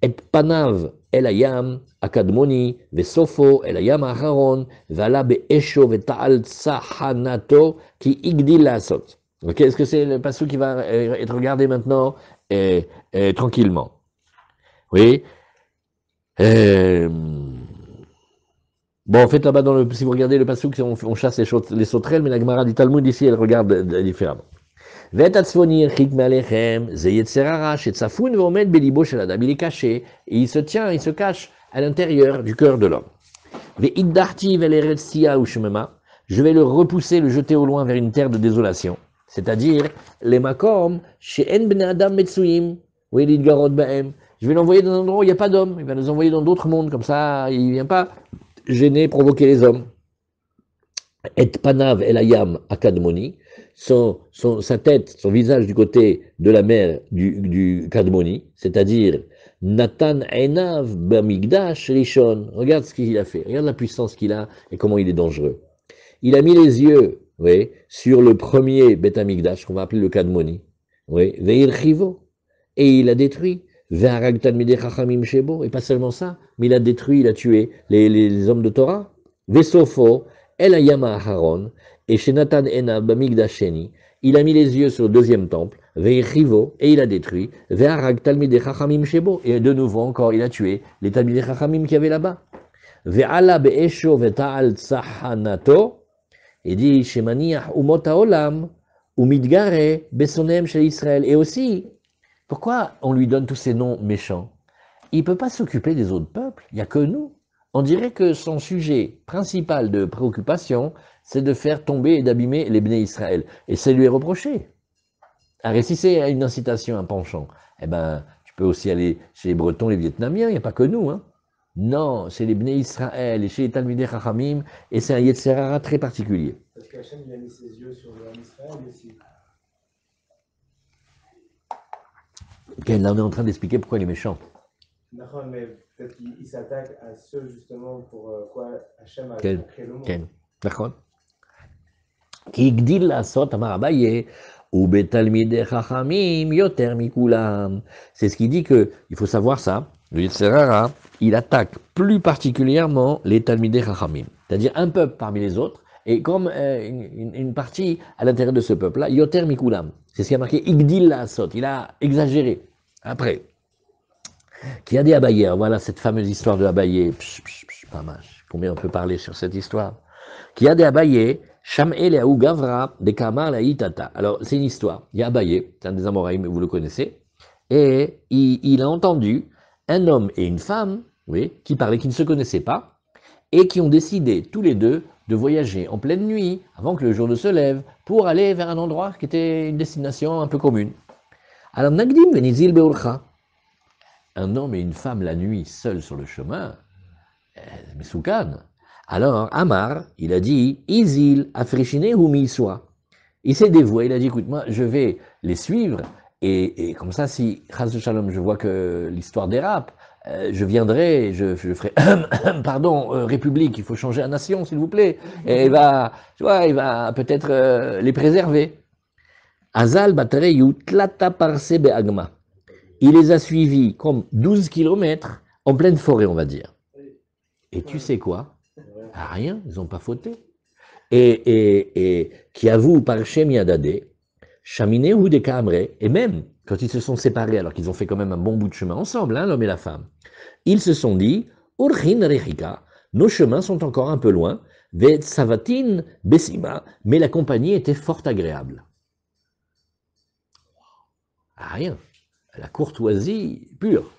Et Panav, El Ayam, Akadmoni, Vesofo, El Ayam Aharon, Vala Be'esho, Veta'al Tsahanato, qui Igdil Lasot. Ok, est-ce que c'est le passage qui va être regardé maintenant tranquillement? Oui. Bon, en fait, là-bas, si vous regardez le passage, on chasse les sauterelles, mais la Gemara du Talmud ici, elle regarde différemment. Il est caché, et il se tient, il se cache à l'intérieur du cœur de l'homme. Je vais le repousser, le jeter au loin vers une terre de désolation. C'est-à-dire, les makom, chez En Ben Adam Metsuim, je vais l'envoyer dans un endroit où il n'y a pas d'hommes. Il va nous envoyer dans d'autres mondes, comme ça, il ne vient pas gêner, provoquer les hommes. Et panav elayam akadmoni, sa tête, son visage du côté de la mer du Kadmoni, c'est-à-dire Nathan enav bamigdash rishon. Regarde ce qu'il a fait, regarde la puissance qu'il a et comment il est dangereux. Il a mis les yeux, oui, sur le premier Beth Amikdash, qu'on va appeler le Kadmoni, oui, Veir Chivo, et il a détruit. Ve'harag talmidei chachamim shebo, et pas seulement ça, mais il a détruit, il a tué les hommes de Torah. Vesofo, El Ayama Aharon, et chez Nathan Ena Bamigdasheni, il a mis les yeux sur le deuxième temple, Veir Chivo, et il a détruit. Ve'harag talmidei chachamim shebo, et de nouveau encore, il a tué les talmidei chachamim qui avaient là-bas. Ve'ala be'esho ve'ta'al tsahanato, il dit, Shemaniach umot haolam, umidgare besonem chez Israël. Et aussi, pourquoi on lui donne tous ces noms méchants? Il ne peut pas s'occuper des autres peuples, il n'y a que nous. On dirait que son sujet principal de préoccupation, c'est de faire tomber et d'abîmer les Bnei Israël. Et c'est lui reproché. Alors, si c'est une incitation, un penchant, eh ben, tu peux aussi aller chez les Bretons, les Vietnamiens, il n'y a pas que nous, hein. Non, c'est les Bnei Israël et chez les Talmidei Chachamim, et c'est un Yetzer Hara très particulier. Parce qu'Hachem il a mis ses yeux sur le Ham Israël aussi. Okay, là, on est en train d'expliquer pourquoi il est méchant. Non, mais peut-être qu'il s'attaque à ceux justement pour quoi Hachem a Quel- créé le monde. כן, נכון. כי הגדיל לעשות, אמר אביי, ובתלמידי חכמים יותר מכולם. C'est ce qui dit que, il faut savoir ça, le Yetzer Hara, il attaque plus particulièrement les Talmidei Chachamim, c'est-à-dire un peuple parmi les autres, et comme une partie à l'intérieur de ce peuple-là, Yoter Mikulam. C'est ce qui a marqué Igdil Laasot, il a exagéré. Après, qui a dit Abaye, voilà cette fameuse histoire de Abaye, pas mal, combien on peut parler sur cette histoire. Qui a dit Abaye, Sham'el et Gavra de Kamar la Itata. Alors, c'est une histoire. Il y a Abaye, c'est un des Amoraïm, vous le connaissez, et il a entendu un homme et une femme, oui, qui parlaient, qui ne se connaissaient pas, et qui ont décidé tous les deux de voyager en pleine nuit, avant que le jour ne se lève, pour aller vers un endroit qui était une destination un peu commune. Alors, Nagdim venizil beurcha. Un homme et une femme la nuit, seuls sur le chemin, Mesoukan. Alors, Amar, il a dit, Izil, Africhine ou Miswa. Il s'est dévoué, il a dit, écoute, moi, je vais les suivre, et comme ça, si, Chaz de Shalom, je vois que l'histoire dérape, je viendrai, je ferai, pardon, République, il faut changer la nation, s'il vous plaît, et il va peut-être les préserver. Azal Batareyu Tlata Parse Be'agma. Il les a suivis comme 12 kilomètres en pleine forêt, on va dire. Et tu sais quoi? Ah, rien, ils n'ont pas fauté. Et qui avoue par Shem Yadade, Chaminé ou des Kamre, et même quand ils se sont séparés, alors qu'ils ont fait quand même un bon bout de chemin ensemble, hein, l'homme et la femme, ils se sont dit, Urchin Rechika, nos chemins sont encore un peu loin, Vet Savatin Bessima, mais la compagnie était fort agréable. Ah, rien. La courtoisie pure.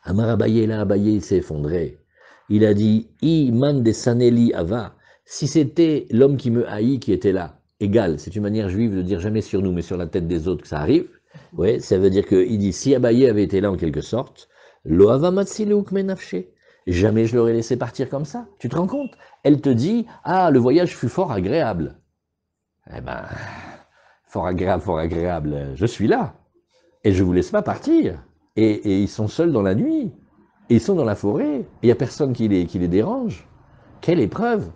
Amar Abaye, là, Abaye s'est effondré. Il a dit, Iman de Saneli Ava, si c'était l'homme qui me haït qui était là, égal, c'est une manière juive de dire jamais sur nous, mais sur la tête des autres que ça arrive. Ouais, ça veut dire qu'il dit, si Abaye avait été là en quelque sorte, Lo Ava Matsileuk Menafshe, jamais je l'aurais laissé partir comme ça. Tu te rends compte? Elle te dit, ah, le voyage fut fort agréable. Eh ben, fort agréable, je suis là. Et je ne vous laisse pas partir. Et ils sont seuls dans la nuit. Et ils sont dans la forêt. Et il n'y a personne qui les dérange. Quelle épreuve!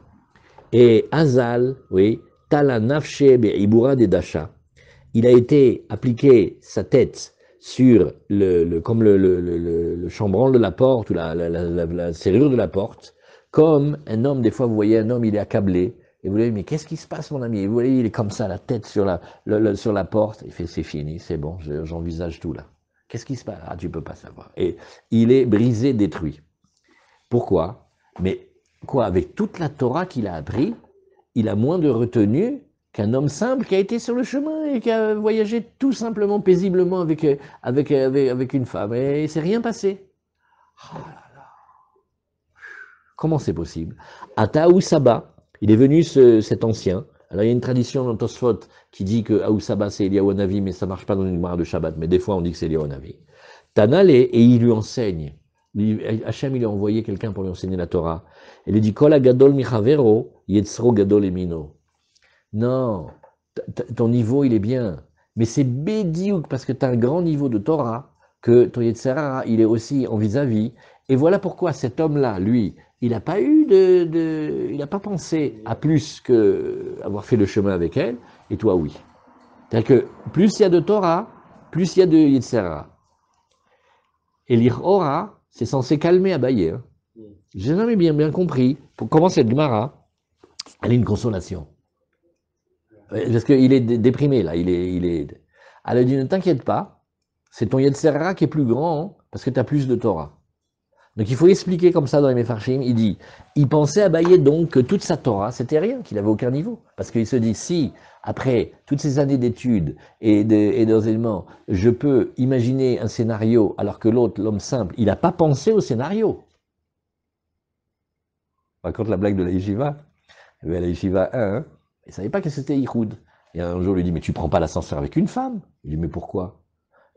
Et Azal, oui, Tala Nafshe Be'ibura de Dasha, il a été appliqué sa tête sur comme le chambranle de la porte ou la serrure de la porte, comme un homme, des fois vous voyez un homme, il est accablé. Et vous voyez, mais qu'est-ce qui se passe, mon ami? Et vous voyez, il est comme ça, la tête sur la porte. Il fait, c'est fini, c'est bon, j'envisage tout là. Qu'est-ce qui se passe? Ah, tu peux pas savoir. Et il est brisé, détruit. Pourquoi? Mais quoi? Avec toute la Torah qu'il a appris, il a moins de retenue qu'un homme simple qui a été sur le chemin et qui a voyagé tout simplement, paisiblement avec une femme. Et il ne s'est rien passé. Oh là là. Comment c'est possible? Ataou Saba. Il est venu cet ancien. Alors il y a une tradition dans Tosfot qui dit que Aou Saba c'est Eliyahu Hanavi, mais ça ne marche pas dans une Gemara de Shabbat, mais des fois on dit que c'est Eliyahu Hanavi. Tanale, et il lui enseigne. Hachem, il lui a envoyé quelqu'un pour lui enseigner la Torah. Et il dit, Kol agadol michavero, yetzro gadol emino. Non, ton niveau, il est bien. Mais c'est bédiouk, parce que tu as un grand niveau de Torah, que ton Yetzirah, il est aussi en vis-à-vis. Et voilà pourquoi cet homme-là, lui, il n'a pas eu il n'a pas pensé à plus que avoir fait le chemin avec elle, et toi, oui. C'est-à-dire que plus il y a de Torah, plus il y a de Yetzirah. Et l'Ira, c'est censé calmer Abaye. Hein. J'ai jamais bien compris comment cette Gemara, elle est une consolation. Parce qu'il est déprimé, là. Elle a dit, ne t'inquiète pas, c'est ton Yetzirah qui est plus grand, hein, parce que tu as plus de Torah. Donc il faut expliquer comme ça dans les Mefarshim, il dit, il pensait Abaye donc que toute sa Torah, c'était rien, qu'il n'avait aucun niveau. Parce qu'il se dit, si, après toutes ces années d'études et d'enseignement, je peux imaginer un scénario, alors que l'autre, l'homme simple, il n'a pas pensé au scénario. On raconte la blague de la Yeshiva. Il y avait la Yeshiva 1, hein, il ne savait pas que c'était Yichoud. Et un jour, il lui dit, mais tu ne prends pas l'ascenseur avec une femme? Il dit, mais pourquoi?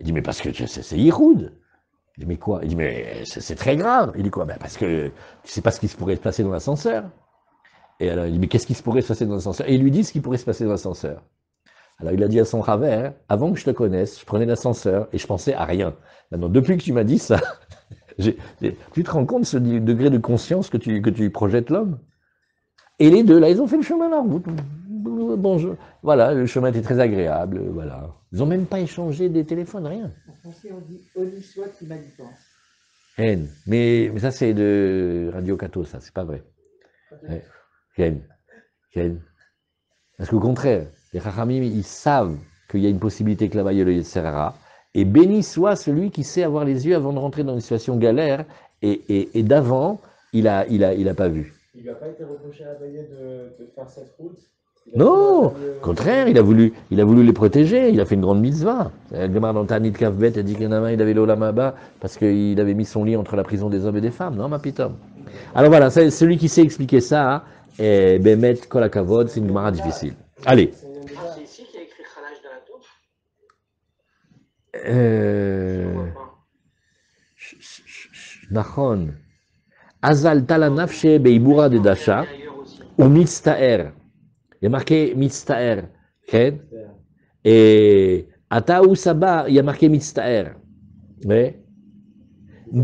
Il dit, mais parce que c'est Yichoud. Il dit, mais quoi? Il dit, mais c'est très grave. Il dit, quoi? Ben parce que tu ne sais pas ce qui se pourrait se passer dans l'ascenseur. Et alors, il dit, mais qu'est-ce qui se pourrait se passer dans l'ascenseur? Et il lui dit ce qui pourrait se passer dans l'ascenseur. Alors, il a dit à son ravert, avant que je te connaisse, je prenais l'ascenseur et je pensais à rien. Maintenant, depuis que tu m'as dit ça, tu te rends compte de ce degré de conscience que tu projettes l'homme? Et les deux, là, ils ont fait le chemin là. Bonjour. Voilà, le chemin était très agréable. Voilà. Ils n'ont même pas échangé des téléphones, rien. En français, on dit Oni soit qui m'a dit pense. Haine. Mais ça, c'est de Radio Cato, ça, c'est pas vrai. Ouais. Haine. Parce qu'au contraire, les Chachamim, ils savent qu'il y a une possibilité que là-bas, il y a le Yetzirah. Et béni soit celui qui sait avoir les yeux avant de rentrer dans une situation galère. Et d'avant, il a pas vu. Il n'a pas été reproché à Abaye de faire cette route? Non, au contraire, il a voulu les protéger, il a fait une grande mitzvah. Le Gemara dans Tanit Kavbet a dit qu'il y en a un, il avait l'Olam Haba parce qu'il avait mis son lit entre la prison des hommes et des femmes, non, ma pitom. Alors voilà, celui qui sait expliquer ça, Bemet Kol HaKavod, c'est une Gemara difficile. Allez. C'est ici qu'il y a écrit Khalaj dans la tour? Nachon. Azal Talanafshe Beibura de Dasha, ou Mitztaer. Il y a marqué Mitztaer. Et Ata ou Saba, il y a marqué Mitztaer. Mais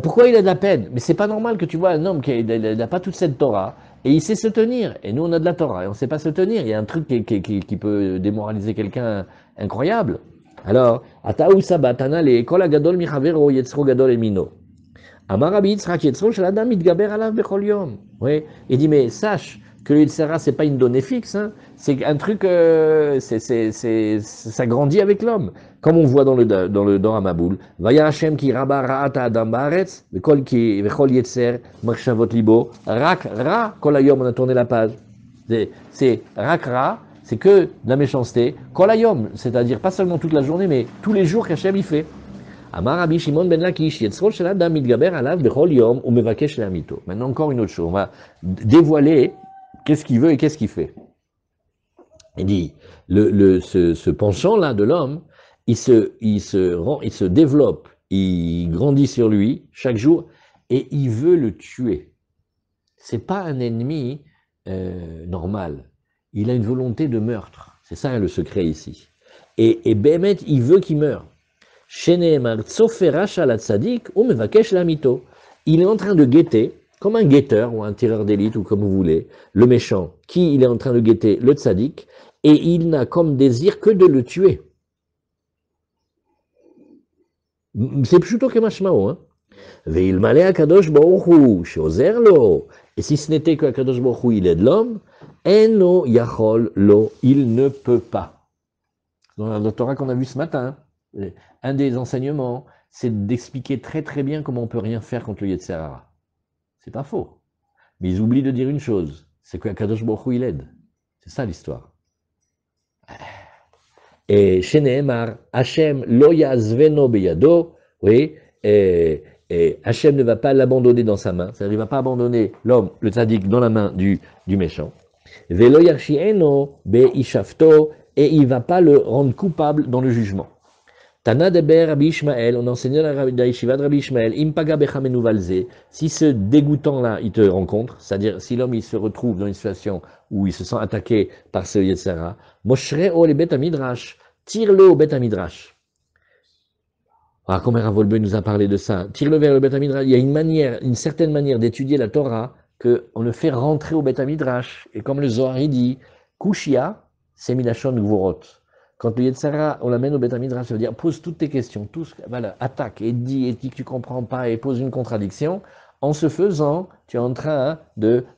pourquoi il a de la peine? Mais c'est pas normal que tu vois un homme qui n'a pas toute cette Torah et il sait se tenir. Et nous, on a de la Torah et on ne sait pas se tenir. Il y a un truc qui peut démoraliser quelqu'un incroyable. Alors, Ata ou Saba, Tanale, Kol Agadol Michavero, Yetzro Gadol Emino. Amar Rabbi Yitzchak Yetzro Shel Adam Mitgaber Alav Bechol Yom. Oui, il dit, mais sache que le Yetzirah, c'est pas une donnée fixe, hein. C'est un truc, ça grandit avec l'homme. Comme on voit dans Ramaboul, Vaya Hashem ki rabba ra'ata adam ba'aretz, vechol yetzer, marchavot libo, rak ra, kol hayom, on a tourné la page. C'est rak ra, c'est que de la méchanceté, kol hayom, c'est-à-dire pas seulement toute la journée, mais tous les jours qu'Hashem y fait. Amar Rabbi Shimon ben Lakish, yetzro shel adam mitgaber alav bechol yom, ou mevakesh le'amito. Maintenant encore une autre chose, on va dévoiler qu'est-ce qu'il veut et qu'est-ce qu'il fait. Il dit, ce penchant-là de l'homme, il se développe, il grandit sur lui chaque jour et il veut le tuer. C'est pas un ennemi normal. Il a une volonté de meurtre. C'est ça le secret ici. Et Bémet, il veut qu'il meure. Il est en train de guetter, comme un guetteur ou un tireur d'élite ou comme vous voulez, le méchant, qui il est en train de guetter le tzaddik, et il n'a comme désir que de le tuer. C'est plutôt que mashmao, hein. Et si ce n'était que Akadosh Baruch Hu, il aide l'homme, eno yachol lo, il ne peut pas. Dans la Torah qu'on a vu ce matin, un des enseignements, c'est d'expliquer très très bien comment on peut rien faire contre le Yetzirah. C'est pas faux. Mais ils oublient de dire une chose, c'est que Akadosh Baruch Hu, il aide. C'est ça l'histoire. Et Sheneemar, Hashem lo yazveno beyado, oui, et Hashem ne va pas l'abandonner dans sa main, c'est-à-dire il ne va pas abandonner l'homme, le tzaddik, dans la main du méchant. Velo yarshieno be ishafto, et il ne va pas le rendre coupable dans le jugement. Tana deber Rabbi Ishmael, on enseignait dans la yeshiva de Rabbi Ishmael, Impaga bechamenu valze, si ce dégoûtant-là, il te rencontre, c'est-à-dire si l'homme il se retrouve dans une situation où il se sent attaqué par ce Yetzera, Moshre o le bet midrash, tire-le au bet midrash. Ah, comme Rav Wolbe nous a parlé de ça, tire-le vers le bet midrash. Il y a une certaine manière d'étudier la Torah qu'on le fait rentrer au bet midrash. Et comme le Zohar il dit, Kushia, c'est Milachon Gvorot. Quand le Yetzera, on l'amène au Bet Midrash, ça veut dire pose toutes tes questions, voilà, attaque et dit que tu comprends pas et pose une contradiction. En ce faisant, tu es en train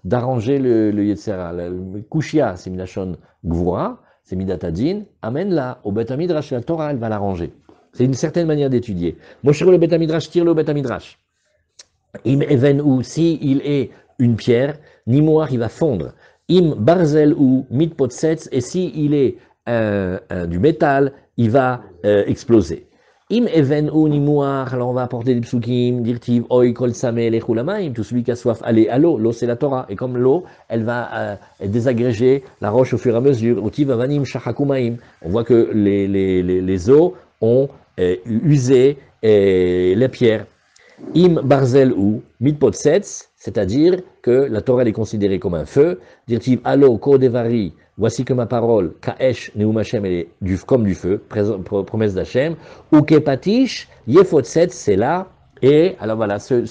d'arranger le Yetzera. Le Kushia, c'est Milachon Gvura, c'est Midatadin, amène-la au Bet Midrash, la Torah, elle va l'arranger. C'est une certaine manière d'étudier. Moshe le Bet Midrash, tire le Bet Midrash. Im even ou si il est une pierre, Nimoar, il va fondre. Im barzel ou mitpotsetz, et si il est du métal, il va exploser. Im even ou nimoar, alors on va apporter des psukim, dirtiv, oi kol sameh lechulamaim, tout celui qui a soif, allez à l'eau, l'eau c'est la Torah, et comme l'eau, elle va désagréger la roche au fur et à mesure, utiv avanim shachakumaim, on voit que les eaux ont usé les pierres. Im barzel ou mitpotsetz, c'est-à-dire que la Torah elle est considérée comme un feu, dirtiv allo kodevari, voici que ma parole, Kaesh Neum Hashem, elle est comme du feu, promesse d'Hachem, ou Kepatish, Yefotset, c'est là, et alors voilà, ce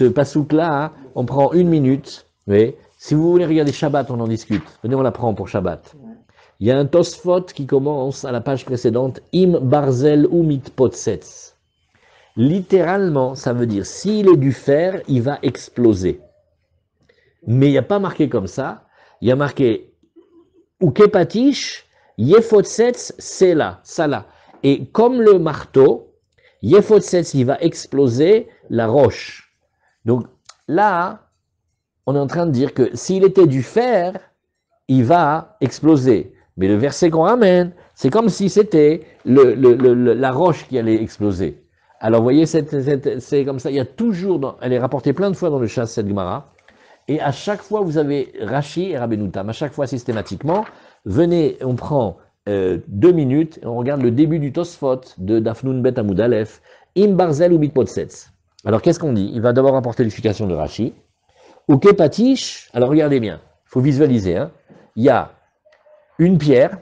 pasouk-là, on prend 1 minute, oui. Si vous voulez regarder Shabbat, on en discute, venez on la prend pour Shabbat. Il y a un Tosfot qui commence à la page précédente, Im Barzel ou Mitpotsets. Littéralement, ça veut dire, s'il est du fer, il va exploser. Mais il n'y a pas marqué comme ça, il y a marqué Ukepatish, Yefotsets, c'est là, ça là. Et comme le marteau, Yefotsets, il va exploser la roche. Donc là, on est en train de dire que s'il était du fer, il va exploser. Mais le verset qu'on ramène, c'est comme si c'était la roche qui allait exploser. Alors vous voyez, c'est comme ça, il y a toujours, elle est rapportée plein de fois dans le chasse cette Gemara. Et à chaque fois, vous avez Rashi et Rabbeinu Tam. À chaque fois, systématiquement, venez, on prend 2 minutes, et on regarde le début du Tosfot de Dafnun Bet Amud Aleph, Im Barzel ou Mitpotsets. Alors, qu'est-ce qu'on dit? Il va d'abord apporter l'explication de Rashi. Ou Kepatish, alors regardez bien, il faut visualiser. Hein. Il y a une pierre,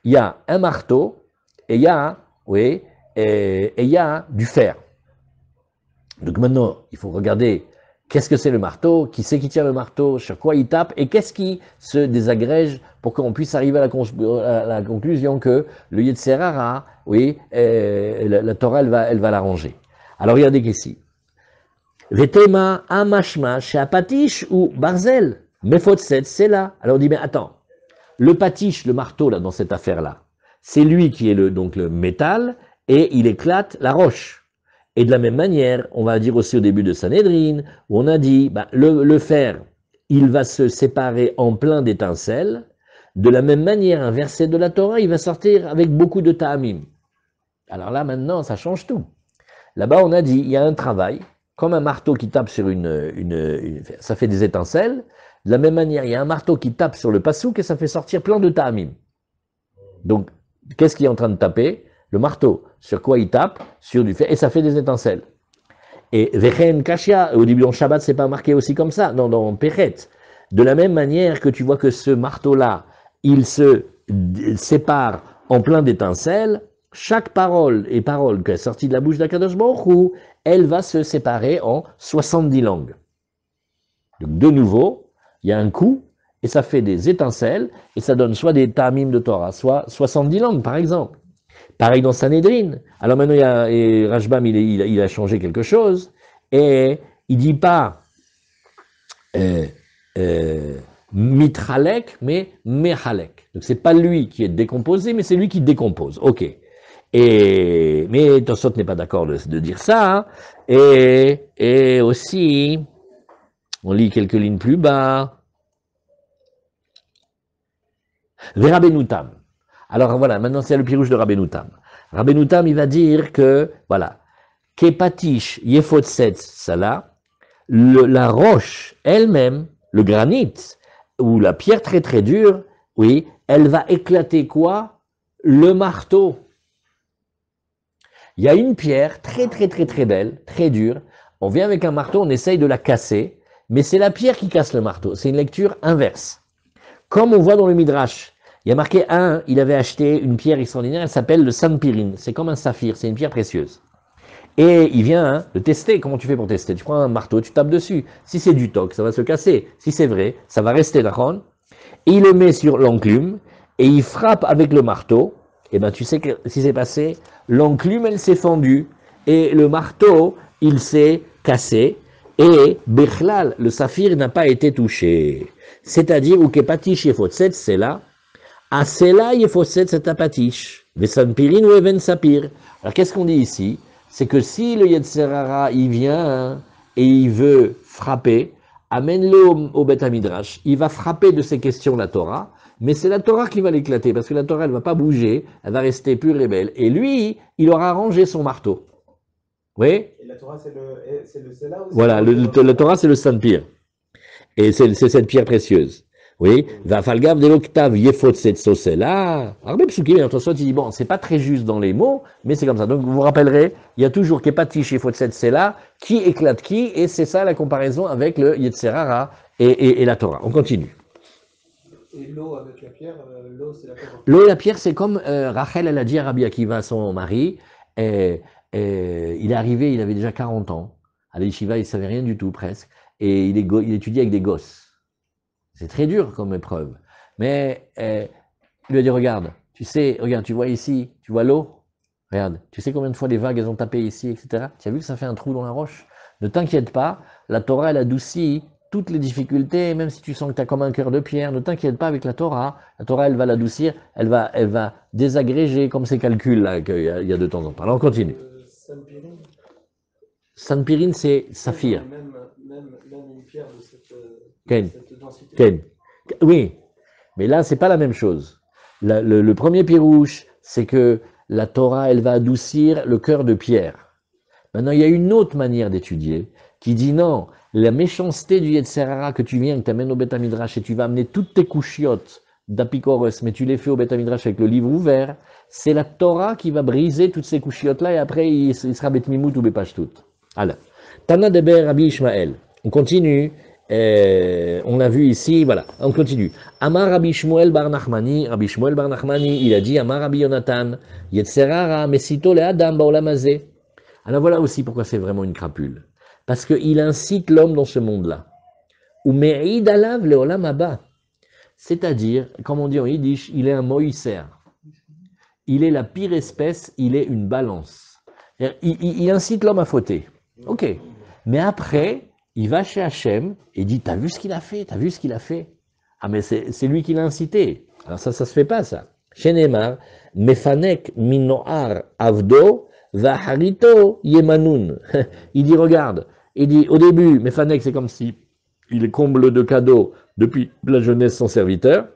il y a un marteau, et il y a, oui, et il y a du fer. Donc maintenant, il faut regarder. Qu'est-ce que c'est le marteau? Qui c'est qui tient le marteau? Sur quoi il tape? Et qu'est-ce qui se désagrège pour qu'on puisse arriver à la conclusion que le Yetzerara, oui, la Torah, elle va l'arranger. Alors regardez ici. Vetema amashma sheapatish ou barzel. Mefotset, c'est là. Alors on dit, mais attends. Le patish, le marteau, là, dans cette affaire-là, c'est lui qui est donc le métal et il éclate la roche. Et de la même manière, on va dire aussi au début de Sanhedrin, où on a dit, le fer, il va se séparer en plein d'étincelles. De la même manière, un verset de la Torah, il va sortir avec beaucoup de ta'amim. Alors là, maintenant, ça change tout. Là-bas, on a dit, il y a un travail, comme un marteau qui tape sur ça fait des étincelles. De la même manière, il y a un marteau qui tape sur le pasouk et ça fait sortir plein de ta'amim. Donc, qu'est-ce qui est en train de taper? Le marteau. Sur quoi il tape? Sur du fer. Et ça fait des étincelles. Et Vechen Kashia, au début en Shabbat, c'est pas marqué aussi comme ça, dans Péret. De la même manière que tu vois que ce marteau-là, il se sépare en plein d'étincelles, chaque parole qui est sortie de la bouche d'Akadosh Baruch Hu, elle va se séparer en 70 langues. Donc de nouveau, il y a un coup, et ça fait des étincelles, et ça donne soit des ta'amim de Torah, soit 70 langues par exemple. Pareil dans Sanhedrin. Alors maintenant, Rashbam, il a changé quelque chose, et il dit pas mitralek, mais mehalek. Donc c'est pas lui qui est décomposé, mais c'est lui qui décompose. Ok. Mais Tosot n'est pas d'accord de dire ça. Hein. Et aussi, on lit quelques lignes plus bas. Rabbeinu Tam. Alors voilà, maintenant c'est le pirouche de Rabbeinu Tam. Rabbeinu Tam, il va dire que, voilà, Kepatish Yefotset Sala, la roche elle-même, le granit, ou la pierre très très dure, oui, elle va éclater quoi? le marteau. Il y a une pierre très belle, très dure. On vient avec un marteau, on essaye de la casser, mais c'est la pierre qui casse le marteau. C'est une lecture inverse. Comme on voit dans le Midrash, il y a marqué il avait acheté une pierre extraordinaire, elle s'appelle le sanpirine. C'est comme un saphir, c'est une pierre précieuse. Et il vient le tester. Comment tu fais pour tester? Tu prends un marteau, tu tapes dessus. Si c'est du toc, ça va se casser. Si c'est vrai, ça va rester, d'accord? Il le met sur l'enclume et il frappe avec le marteau. Et ben tu sais que ce qui s'est passé, l'enclume elle s'est fendue et le marteau il s'est cassé et Bechlal, le saphir n'a pas été touché. C'est-à-dire ou kepatish yefotset, c'est là. A cela yefotset c'est apatish. Vesanpirin ou even sapir. Alors qu'est-ce qu'on dit ici? C'est que si le Yetzer Hara il vient et il veut frapper, amène-le au Beth Midrash, il va frapper de ces questions la Torah, mais c'est la Torah qui va l'éclater, parce que la Torah elle va pas bouger, elle va rester pure et belle. Et lui, il aura rangé son marteau. Oui? Et la Torah, c'est le Sela aussi? Voilà, la Torah c'est le Sanpir. Et c'est cette pierre précieuse. Oui, va falgav de l'octave yefotset sosela. Arbe psukim, attention, tu dis bon, c'est pas très juste dans les mots, mais c'est comme ça. Donc vous vous rappellerez, il y a toujours kepatish yefotset sela, qui éclate qui, et c'est ça la comparaison avec le Yetzer Hara et la Torah. On continue. Et l'eau avec la pierre, l'eau c'est la pierre. L'eau et la pierre, c'est comme Rachel, elle a dit à Rabbi Akiva, son mari, il est arrivé, il avait déjà 40 ans, à l'Yeshiva, il savait rien du tout presque, et il étudiait avec des gosses. C'est très dur comme épreuve. Mais il lui a dit, regarde, tu vois ici, tu vois l'eau? Regarde, tu sais combien de fois les vagues, elles ont tapé ici, etc. Tu as vu que ça fait un trou dans la roche? Ne t'inquiète pas, la Torah, elle adoucit toutes les difficultés, même si tu sens que tu as comme un cœur de pierre, ne t'inquiète pas avec la Torah. La Torah, elle va l'adoucir, elle va désagréger comme ces calculs-là qu'il y a de temps en temps. Alors on continue. Sanpirine. Sanpirine, c'est saphir. Même une pierre de cette Ken. densité. Ken. Oui, mais là, c'est pas la même chose. Le premier pirouche, c'est que la Torah, elle va adoucir le cœur de pierre. Maintenant, il y a une autre manière d'étudier qui dit non, la méchanceté du Yetzer Hara que tu viens, que tu amènes au Beth Midrash et tu vas amener toutes tes couchiottes d'Apikoros, mais tu les fais au Beth Midrash avec le livre ouvert, c'est la Torah qui va briser toutes ces couchiottes-là et après il sera Beth Mimout ou Bepashtut. Alors, Tana Deber Rabbi Ishmael. On continue. On a vu ici, voilà, on continue. Amar Rabbi Shmuel bar Nachmani, il a dit Amar Rabbi Yonatan, Yetzer Hara mesito le Adam baolam hazeh. Alors voilà aussi pourquoi c'est vraiment une crapule. Parce qu'il incite l'homme dans ce monde-là. Ou me'id alav leolam haba. C'est-à-dire, comme on dit en yiddish, il est un moïser. Il est la pire espèce, il est une balance. Il incite l'homme à fauter. Ok. Mais après, il va chez Hachem et dit, t'as vu ce qu'il a fait? T'as vu ce qu'il a fait? Ah mais c'est lui qui l'a incité. Alors ça se fait pas ça. Chez Neymar, mefanek minoar avdo vaharito yemanun. Il dit, regarde, il dit, au début, mefanek c'est comme si il comble de cadeaux depuis la jeunesse son serviteur.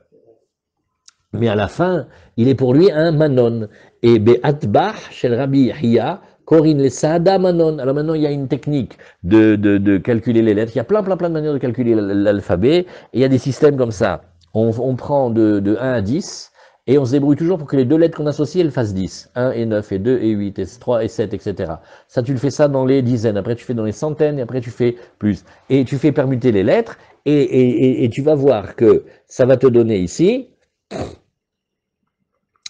Mais à la fin, il est pour lui un manon. Et be'atbah shel Rabbi Hiya, Corinne les Saada Manon. Alors maintenant, il y a une technique de calculer les lettres. Il y a plein de manières de calculer l'alphabet. Et il y a des systèmes comme ça. On prend de 1 à 10 et on se débrouille toujours pour que les deux lettres qu'on associe, elles fassent 10. 1 et 9 et 2 et 8 et 3 et 7, etc. Ça, tu le fais ça dans les dizaines. Après, tu fais dans les centaines et après, tu fais plus. Et tu fais permuter les lettres et tu vas voir que ça va te donner ici...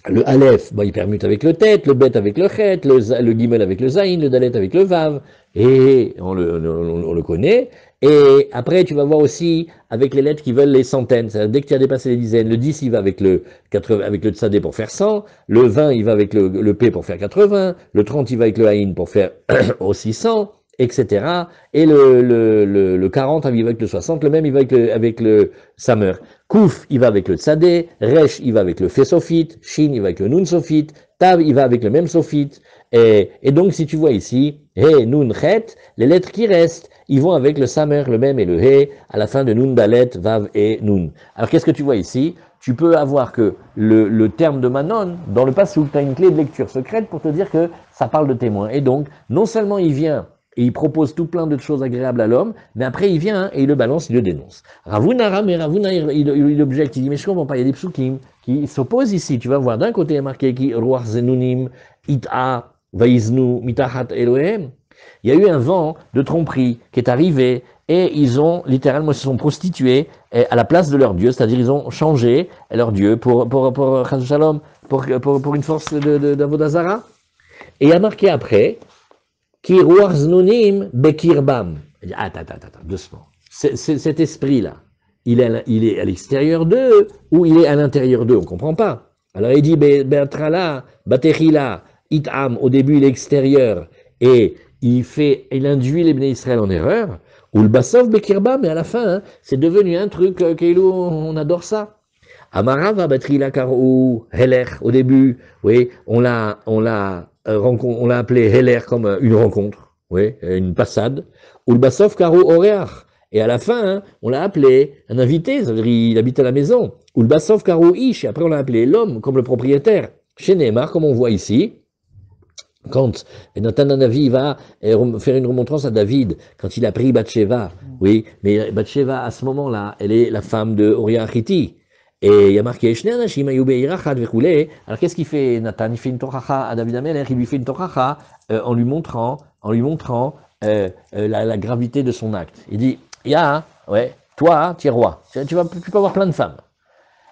Le Aleph, il permute avec le Tet, le Bet avec le Chet, le Gimel avec le Zayin, le Dalet avec le Vav, et on le connaît. Et après, tu vas voir aussi avec les lettres qui veulent les centaines. C'est-à-dire, dès que tu as dépassé les dizaines, le 10, il va avec le Tsadé pour faire 100, le 20, il va avec le P pour faire 80, le 30, il va avec le Haïn pour faire aussi 100, etc. Et le 40, il va avec le 60, le même, il va avec le Samer. Kouf, il va avec le Tzadé, Resh, il va avec le Fe Sophite, Shin, il va avec le Nun Sophite, Tav, il va avec le même Sophite. Et donc, si tu vois ici, He, Nun, Chet, les lettres qui restent, ils vont avec le Samer, le même, et le He, à la fin de Nun, Dalet, Vav et Nun. Alors, qu'est-ce que tu vois ici? Tu peux avoir que le terme de Manon, dans le Passouk, tu as une clé de lecture secrète pour te dire que ça parle de témoin. Et donc, non seulement il vient et il propose tout plein de choses agréables à l'homme, mais après il vient et il le balance, il le dénonce. Ravuna, mais Ravuna, il objecte, il dit, mais je comprends pas, il y a des psukim qui s'opposent ici. Tu vas voir, d'un côté, il y a marqué qui Ruach Zenunim, It'a, Vaiznu, Mitahat Elohem. Il y a eu un vent de tromperie qui est arrivé et ils ont littéralement se sont prostitués à la place de leur Dieu, c'est-à-dire ils ont changé leur Dieu pour Shalom, pour une force d'Avodazara. Et il y a marqué après, Ki Ruach Zenunim Bekirbam. Attends, doucement. Cet esprit-là, il est à l'extérieur d'eux ou il est à l'intérieur d'eux, on ne comprend pas. Alors il dit, Beatrala, Batechila, Itam, au début il est extérieur, et il induit les Bnei Israël en erreur, ou le Basov Bekirba, mais à la fin, hein, c'est devenu un truc, on adore ça. Amarava Batrila Karou Heller, au début, oui, on l'a appelé Heller comme une rencontre, oui, une passade, ou le Basov Karou Oreach. Et à la fin, hein, on l'a appelé un invité, ça veut dire il habite à la maison. Ou le Basov Karou Ish, et après on l'a appelé l'homme, comme le propriétaire. Chez Neymar, comme on voit ici, quand Nathan Hanavi va faire une remontrance à David, quand il a pris Bathsheba, oui, mais Bathsheba, à ce moment-là, elle est la femme de Uriah Hiti. Et il y a marqué, alors qu'est-ce qu'il fait Nathan? Il fait une tochacha à David Amelech, il lui fait une tochacha en lui montrant la gravité de son acte. Il dit, ouais, toi, tu es roi, tu peux avoir plein de femmes.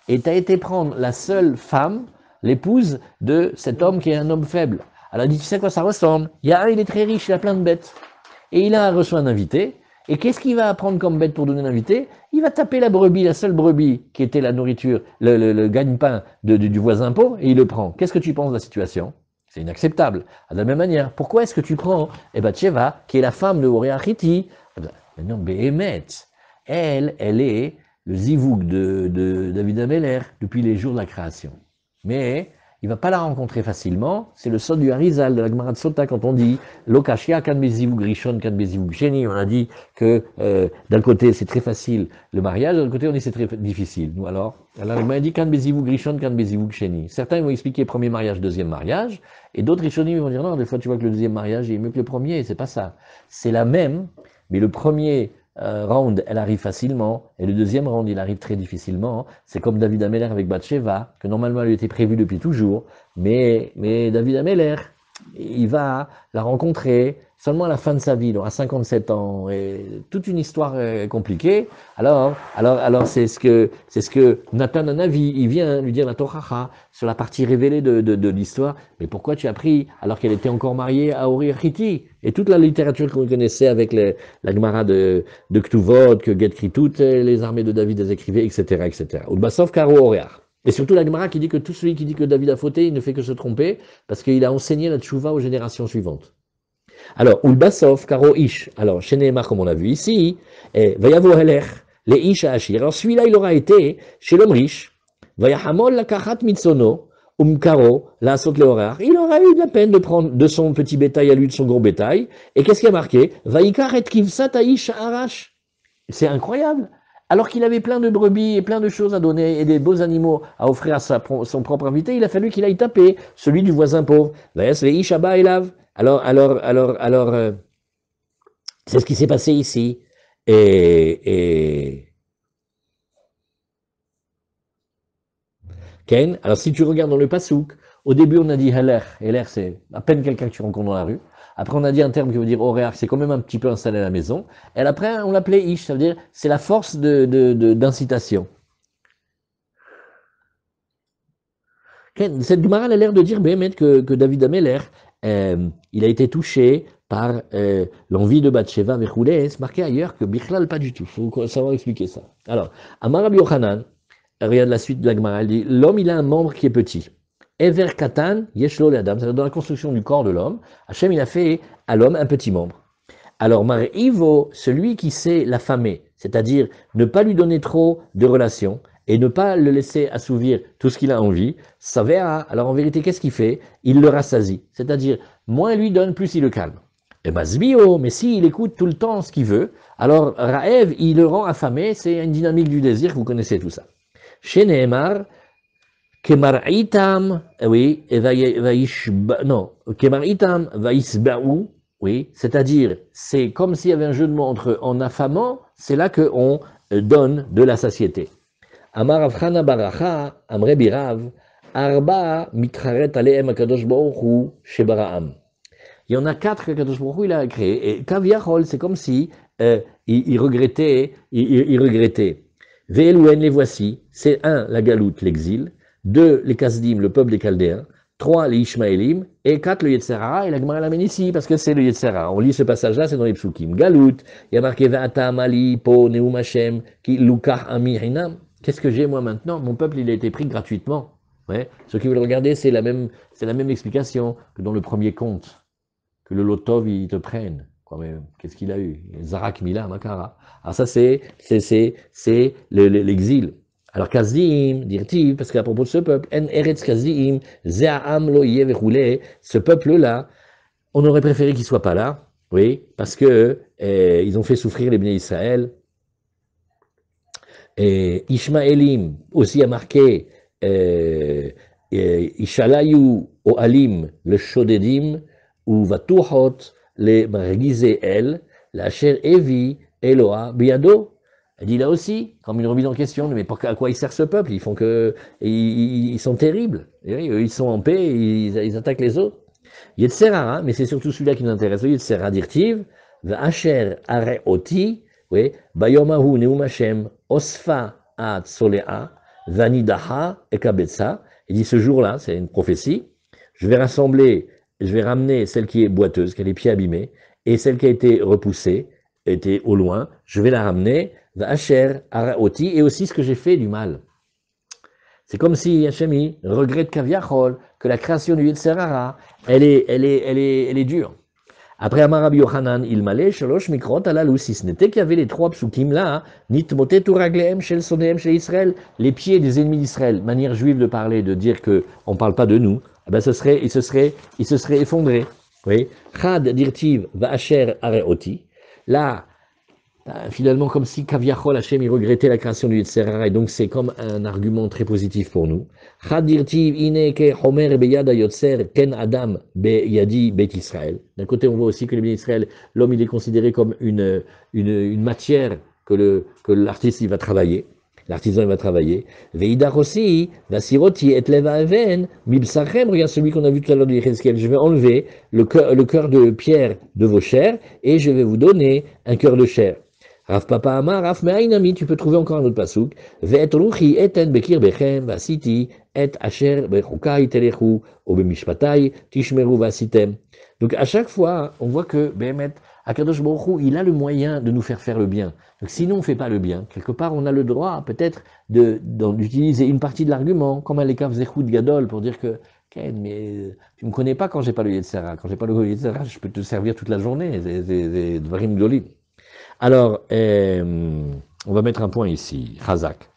Et tu as été prendre la seule femme, l'épouse de cet homme qui est un homme faible. Alors il dit, tu sais quoi ça ressemble? Il est très riche, il a plein de bêtes. Et il a reçu un invité. Et qu'est-ce qu'il va prendre comme bête pour donner l'invité? Il va taper la brebis, la seule brebis qui était la nourriture, le gagne-pain du voisin pauvre, et il le prend. Qu'est-ce que tu penses de la situation? C'est inacceptable. De la même manière, pourquoi est-ce que tu prends Bathsheba, qui est la femme de Uriah Hiti? Non, Béhémet, elle est le zivouk de David Amelech depuis les jours de la création. Mais il ne va pas la rencontrer facilement. C'est le sod du Harizal de la Gemara de Sota quand on dit Lokashia kan bezivuk rishon kan bezivuk sheni. On a dit que d'un côté c'est très facile le mariage, de l'autre côté on dit c'est très difficile. Nous alors la Gemara dit kan bezivuk rishon kan bezivuk sheni. Certains vont expliquer premier mariage, deuxième mariage, et d'autres rishonim vont dire non, des fois tu vois que le deuxième mariage est mieux que le premier. C'est pas ça. C'est la même, mais le premier round, elle arrive facilement, et le deuxième round, il arrive très difficilement. C'est comme David Amelech avec Bathsheba, que normalement elle était prévue depuis toujours, mais David Amelech, il va la rencontrer seulement à la fin de sa vie, il aura 57 ans, et toute une histoire compliquée. Alors c'est ce que Nathan Hanavi, il vient lui dire la Torah sur la partie révélée de l'histoire. Mais pourquoi tu as pris alors qu'elle était encore mariée à Uriah Hiti? Et toute la littérature qu'on connaissait avec la Gemara de Ktuvot, que Get toutes les armées de David les écrivaient, etc. Ou Basov Karo Oreach. Et surtout la Gemara qui dit que tout celui qui dit que David a fauté, il ne fait que se tromper, parce qu'il a enseigné la tchouva aux générations suivantes. Alors, Ulbasov, Karo Ish. Alors, chez Nehemar, comme on l'a vu ici, Vayavo Heler, les Ish à Ashir. Alors, celui-là, il aura été chez l'homme riche. Vayahamol la Kachat Mitsono, Karo, la Sot Leorar. Il aura eu de la peine de prendre de son petit bétail à lui, de son gros bétail. Et qu'est-ce qui a marqué? Vaikar et Kivsat Aish Arash. C'est incroyable. Alors qu'il avait plein de brebis et plein de choses à donner et des beaux animaux à offrir à son propre invité, il a fallu qu'il aille taper celui du voisin pauvre. Vayas le Ish Abba Elav. Alors, c'est ce qui s'est passé ici. Ken, alors si tu regardes dans le Passouk, au début on a dit Heler. Heler, c'est à peine quelqu'un que tu rencontres dans la rue. Après on a dit un terme qui veut dire Oreach, c'est quand même un petit peu installé à la maison. Et après on l'appelait Ish, ça veut dire c'est la force d'incitation. Ken, cette Gemara a l'air de dire que David Amelech, il a été touché par l'envie de Bathsheba Vechoulé, c'est marqué ailleurs que Bichlal pas du tout. Il faut savoir expliquer ça. Alors, Amar Rabbi Yochanan, regarde la suite de la Gemara, elle dit l'homme il a un membre qui est petit. Ever Katan, Yeshlo le Adam, c'est-à-dire dans la construction du corps de l'homme, Hachem il a fait à l'homme un petit membre. Alors, Mar-Ivo, celui qui sait l'affamer, c'est-à-dire ne pas lui donner trop de relations, et ne pas le laisser assouvir tout ce qu'il a envie, ça verra. Alors en vérité, qu'est-ce qu'il fait? Il le rassasie. C'est-à-dire, moins il lui donne, plus il le calme. Et Masbio, mais s'il écoute tout le temps ce qu'il veut, alors Raev, il le rend affamé, c'est une dynamique du désir, vous connaissez tout ça. Chez Nehemar, Kemar Itam, oui, non, Kemar Itam Vaisba'u, oui, c'est-à-dire, c'est comme s'il y avait un jeu de mots entre en affamant, c'est là qu'on donne de la satiété. Amar Avchana Baracha, Amre Birav, Arba Mitraret Aleem Akadosh Baruch Hu Shebaraam. Il y en a 4 que Kadosh Baruch Hu, il a créé. Et Kaviachol, c'est comme si il regrettait, il regrettait. Ve'elouen, les voici. C'est 1, la galoute, l'exil. 2, les Kasdim, le peuple des Chaldéens. 3, les Ishmaélim. Et 4, le Yetzerara. Et la Gemara l'amène ici, parce que c'est le Yetzerara. On lit ce passage-là, c'est dans les Psukim. Galoute, il y a marqué Ve'ata Mali, Po, Neum Hashem, Ki Lukach Ami Hinam. Qu'est-ce que j'ai moi maintenant? Mon peuple, il a été pris gratuitement. Ouais. Ceux qui veulent regarder, c'est la même explication que dans le premier conte. Que le Lotov, il te prenne. Quoi, mais qu'est-ce qu'il a eu? Zarak Mila, Makara. Alors ça, c'est l'exil. Alors Kazdim, dirtiv, parce qu'à propos de ce peuple, En Eretz Kazdim, Ze'am lo yeveroulé, ce peuple-là, on aurait préféré qu'il soit pas là, oui, parce que ils ont fait souffrir les bénis Israël. Et Ishmaélim aussi a marqué Ishalayu Oalim le Shodedim ou Vatuhot le Margizé El, la chair Evi Eloa Biado. Elle dit là aussi, comme une remise en question, mais à quoi ils servent ce peuple? Ils font que, ils sont terribles. Ils sont en paix, ils attaquent les autres. Yetzerara, mais c'est surtout celui-là qui nous intéresse. Yetzerara dirtiv, V'asher Areoti, oui, Bayomahu Neum Hashem, Osfa At Solea, Vanidaha Ekabetsa. Il dit ce jour-là, c'est une prophétie, je vais ramener celle qui est boiteuse, qui a les pieds abîmés, et celle qui a été repoussée, était au loin, je vais la ramener, V'asher Araoti, et aussi ce que j'ai fait du mal. C'est comme si Hachemi regrette Kaviachol, que la création du Yetzerara, elle est dure. Après Amar Rabbi Yochanan, il malait Shalosh Mikrot alalou, si ce n'était qu'il y avait les 3 psukim là, Nitmotet uraglehem shel sonehem shel Israël, les pieds des ennemis d'Israël, manière juive de parler, de dire que on ne parle pas de nous, eh ben il se serait effondré. Oui. Chad dirtiv va'asher areoti. Là, finalement, comme si Kaviachol Hashem il regrettait la création du Yetzerara, et donc c'est comme un argument très positif pour nous. Chad dirtiv ine ke homer beyad hayotzer ken adam beyadi bet Israël. D'un côté, on voit aussi que les Israël, l'homme il est considéré comme une matière que l'artiste il va travailler. L'artisan il va travailler. Veidar aussi, vasiroti et leva aven, mibsachem, regarde celui qu'on a vu tout à l'heure de Yechezkel, je vais enlever le cœur de pierre de vos chairs, et je vais vous donner un cœur de chair. Rav Papa Amar, Rav Me'ainami, tu peux trouver encore un autre pasouk. Ve'et ruchi eten bekir bechem, vasiti, et asher bechukai telechu, ou bemishpatai, tishmeru vasitem. Donc à chaque fois, on voit que Behemet, Akadosh Baruch Hu, il a le moyen de nous faire le bien. Donc si nous on ne fait pas le bien, quelque part on a le droit peut-être d'utiliser une partie de l'argument, comme un Lekav Zechut Gadol, pour dire que Ken, mais tu ne me connais pas quand j'ai pas le Yetzerara. Quand j'ai pas le Yetzerara, je peux te servir toute la journée. C'est Dvarim Gdolim. Alors, on va mettre un point ici, Chazak.